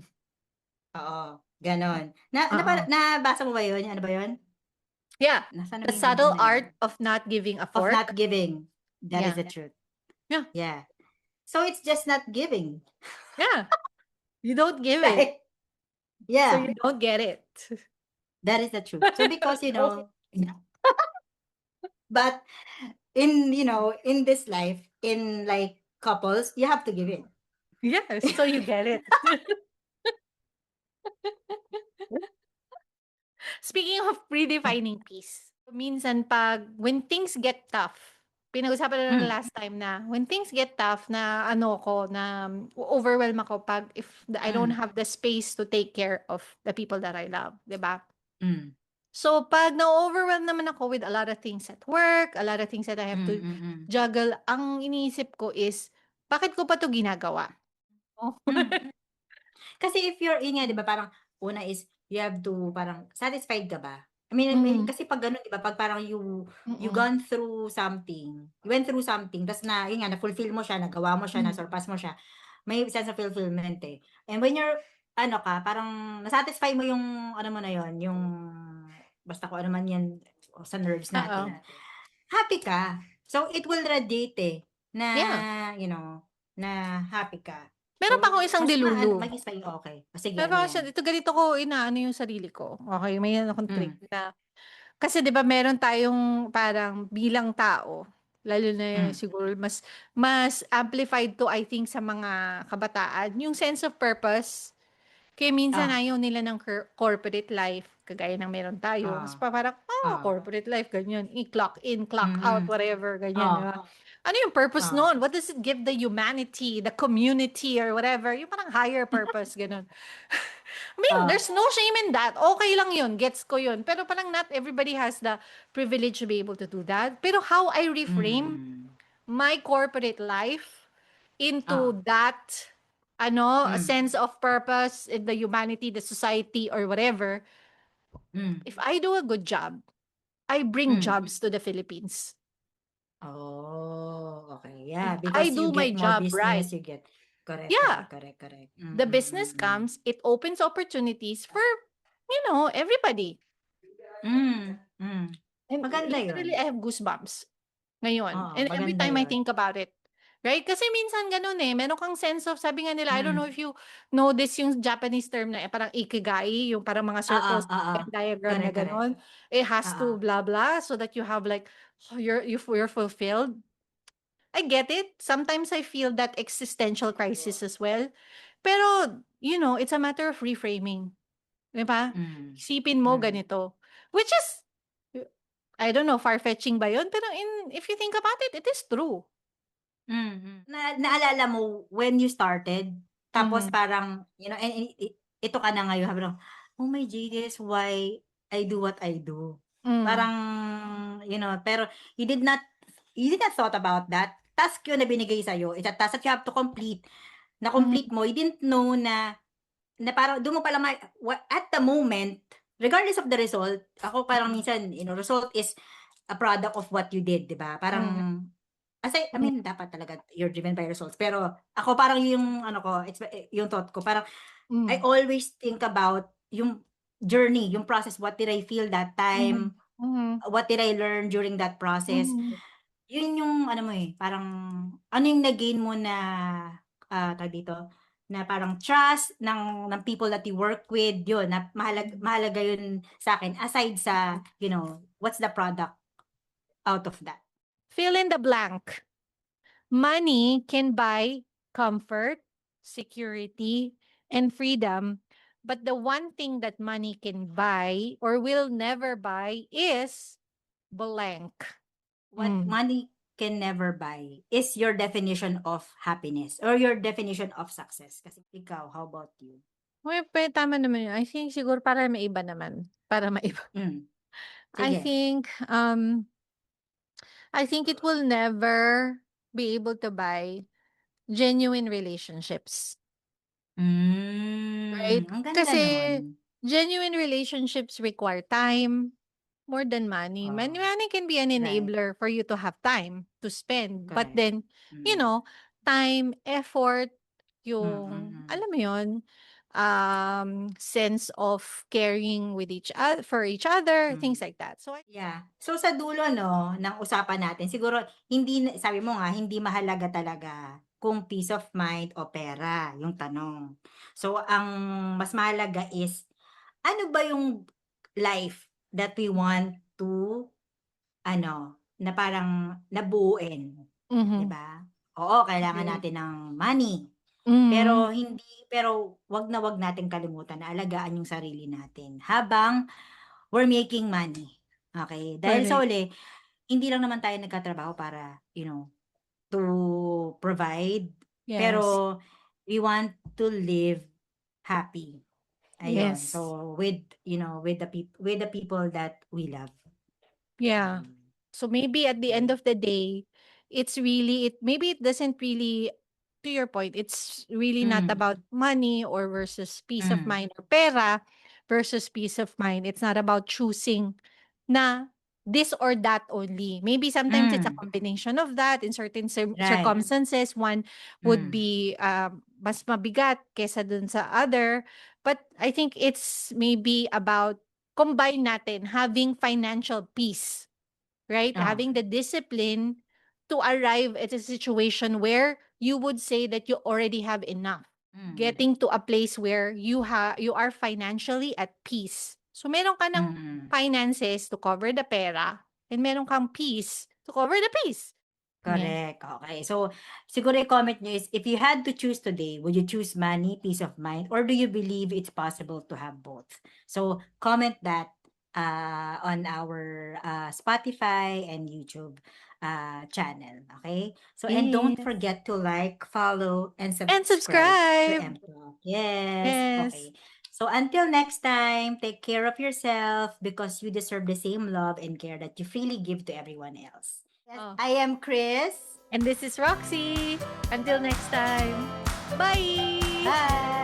Oo, gano'n. Oo. Nabasa mo ba yun? Ano ba yun? Yeah, Nasaan na the ba yung libro subtle na yun? art of not giving a Of fork. not giving, that is Yeah, the truth. yeah, Yeah. So, it's just not giving, yeah. You don't give it, right? so Yeah, you don't get it. that is the truth. So, because, but in this life, in like couples, you have to give in. Yes, so you get it. Speaking of redefining peace, minsan when things get tough, pinag-usapan na ng Hmm, last time na when things get tough na ano ko na overwhelm ako if I don't hmm, have the space to take care of the people that I love, 'di ba? hmm, So, pag na-overwhelm naman ako with a lot of things at work, a lot of things that I have to mm. juggle, ang iniisip ko is, bakit ko pa 'to ginagawa? Oh. Hmm. Kasi if you're yun nga 'di ba parang una is you have to parang satisfied ka ba? I mean Mm, kasi 'pag gano'n 'di ba 'pag parang you mm, gone through something, you went through something ta's yun nga na-fulfill mo siya, nagawa mo siya, hmm, na-surpass mo siya, may sense of fulfillment eh. And when you're, ano ka, parang nasatisfy mo yung, ano mo na yon, yung, basta ko ano man yan sa nerves Oo. natin, happy ka. So, it will radiate eh, na, Yeah. you know, na happy ka. Meron pa So, akong isang mas dilulu. mag-inspire, okay. Sige, Meron ano pa yan? ito ganito ko inaano yung sarili ko. Okay, may akong trick Mm, na kasi 'di ba meron tayong parang bilang tao, lalo na mm, siguro mas amplified to I think sa mga kabataan, yung sense of purpose. Kaya minsan ah, ayaw nila ng corporate life, kagaya ng meron tayo. Mas ah, parang, ah, corporate life, ganyan. I-clock in, clock out, mm, whatever, ganyan, di ah, ba? Ano yung purpose ah, noon? What does it give the humanity, the community, or whatever? Yung parang higher purpose, ganun. I mean, ah, there's no shame in that. Okay lang yun. Gets ko yun. Pero parang not everybody has the privilege to be able to do that. Pero how I reframe mm, my corporate life ah, into that a mm, sense of purpose in the humanity, the society, or whatever, mm, if I do a good job, I bring mm. jobs to the Philippines. Oh, okay. Yeah, If I because you do my get more job right, business, you get correct, correct, yeah, correct, correct. the business Mm. comes, it opens opportunities for, everybody. Mm, mm. And Maganda literally, 'yun. I have goosebumps ngayon. Oo, And every maganda time I 'yun. think about it. Right? Kasi minsan ganun eh. Meron kang sense of, sabi nga nila, I don't know Mm. if you know this yung Japanese term na parang ikigai, yung parang mga Oo, circles, oo. diagram na Correct, correct. ganun. It has Oo. to blah blah so that you have like, you're fulfilled. I get it. Sometimes I feel that existential crisis as well. Pero, it's a matter of reframing. Di ba? Mm. Isipin mo Mm. ganito. Which is, I don't know, far-fetching ba yun? Pero if you think about it, it is true. Mm. Naalala mo when you started, tapos Mhm. parang, ito ka na ngayon, sabi mo, "Oh my goodness, why I do what I do." Mm. Parang, pero you did not thought about that. Task yun na binigay sa'yo. It's a task that you have to complete. Na-complete Mhm. mo, you didn't know na parang do'n mo pala at the moment, regardless of the result, ako parang Mhm. minsan, result is a product of what you did, 'di ba? Mm. Parang I Mm. mean, dapat talaga you're driven by results. Pero ako parang yung ano ko, yung thought ko, parang I Mm. always think about yung journey, yung process, what did I feel that Mhm. time, Mhm. what did I learn during that process. Mhm. Yun yung ano mo, parang ano yung na-gain mo na, tawag dito, na parang trust ng people that you work with, yun, na mahalaga yun sa'kin aside sa, what's the product out of that. Fill in the blank. Money can buy comfort, security, and freedom, but the one thing that money can buy or will never buy is blank. What Mm. money can never buy is your definition of happiness or your definition of success. Kasi ikaw, how about you? Uy, tama naman yun. I think siguro para maiba naman. Para maiba. Mm, I sige. think, I think it will never be able to buy genuine relationships. Right? Ang ganda Kasi nun. genuine relationships require time more than money. Oh, Money can be an right. enabler for you to have time to spend. But Correct. then, Mm. time, effort, Mm, yung, mm. alam mo yun, sense of caring with each other, for each other, Mm. things like that. So, Yeah. So sa dulo no ng usapan natin, siguro sabi mo nga hindi mahalaga talaga kung peace of mind o pera yung tanong. So ang mas mahalaga is ano ba yung life that we want to na parang nabuuin, 'di mhm. ba? Oo, kailangan Agree. natin ng money, Mhm. pero 'wag nating kalimutan na alagaan yung sarili natin habang we're making money, okey? Dahil sa Correct. huli, hindi lang naman tayo nagtatrabaho para, to provide, Yes. pero we want to live happy, ayun. Yes. So with the people that we love, Yeah. ayun. So maybe at the end Okey. of the day, maybe it doesn't really, to your point, it's really not Hmm, about money or versus peace of hmm, mind or pera versus peace of mind. It's not about choosing na this or that only. Maybe sometimes it's a Mm. combination of that. In certain Right. circumstances, one would Mm. be mas mabigat kesa dun sa other. But I think it's maybe about combine natin having financial peace, right? Oh. Having the discipline to arrive at a situation where you would say that you already have enough. Mm. Getting to a place where you are financially at peace. So meron ka ng Mm. finances to cover the pera and meron kang peace to cover the peace. Yan. Correct. Okay. So, siguro i-comment nyo is, if you had to choose today, would you choose money, peace of mind, or do you believe it's possible to have both? So, comment that on our Spotify and YouTube channel. Okay? So, and don't Yes. forget to like, follow, and And subscribe to subscribe. MTalk. Yes. Yes. Okay. So, until next time, take care of yourself because you deserve the same love and care that you freely give to everyone else. Yes, Oh. I am Chris. And this is Roxy. Until next time. Bye. Bye.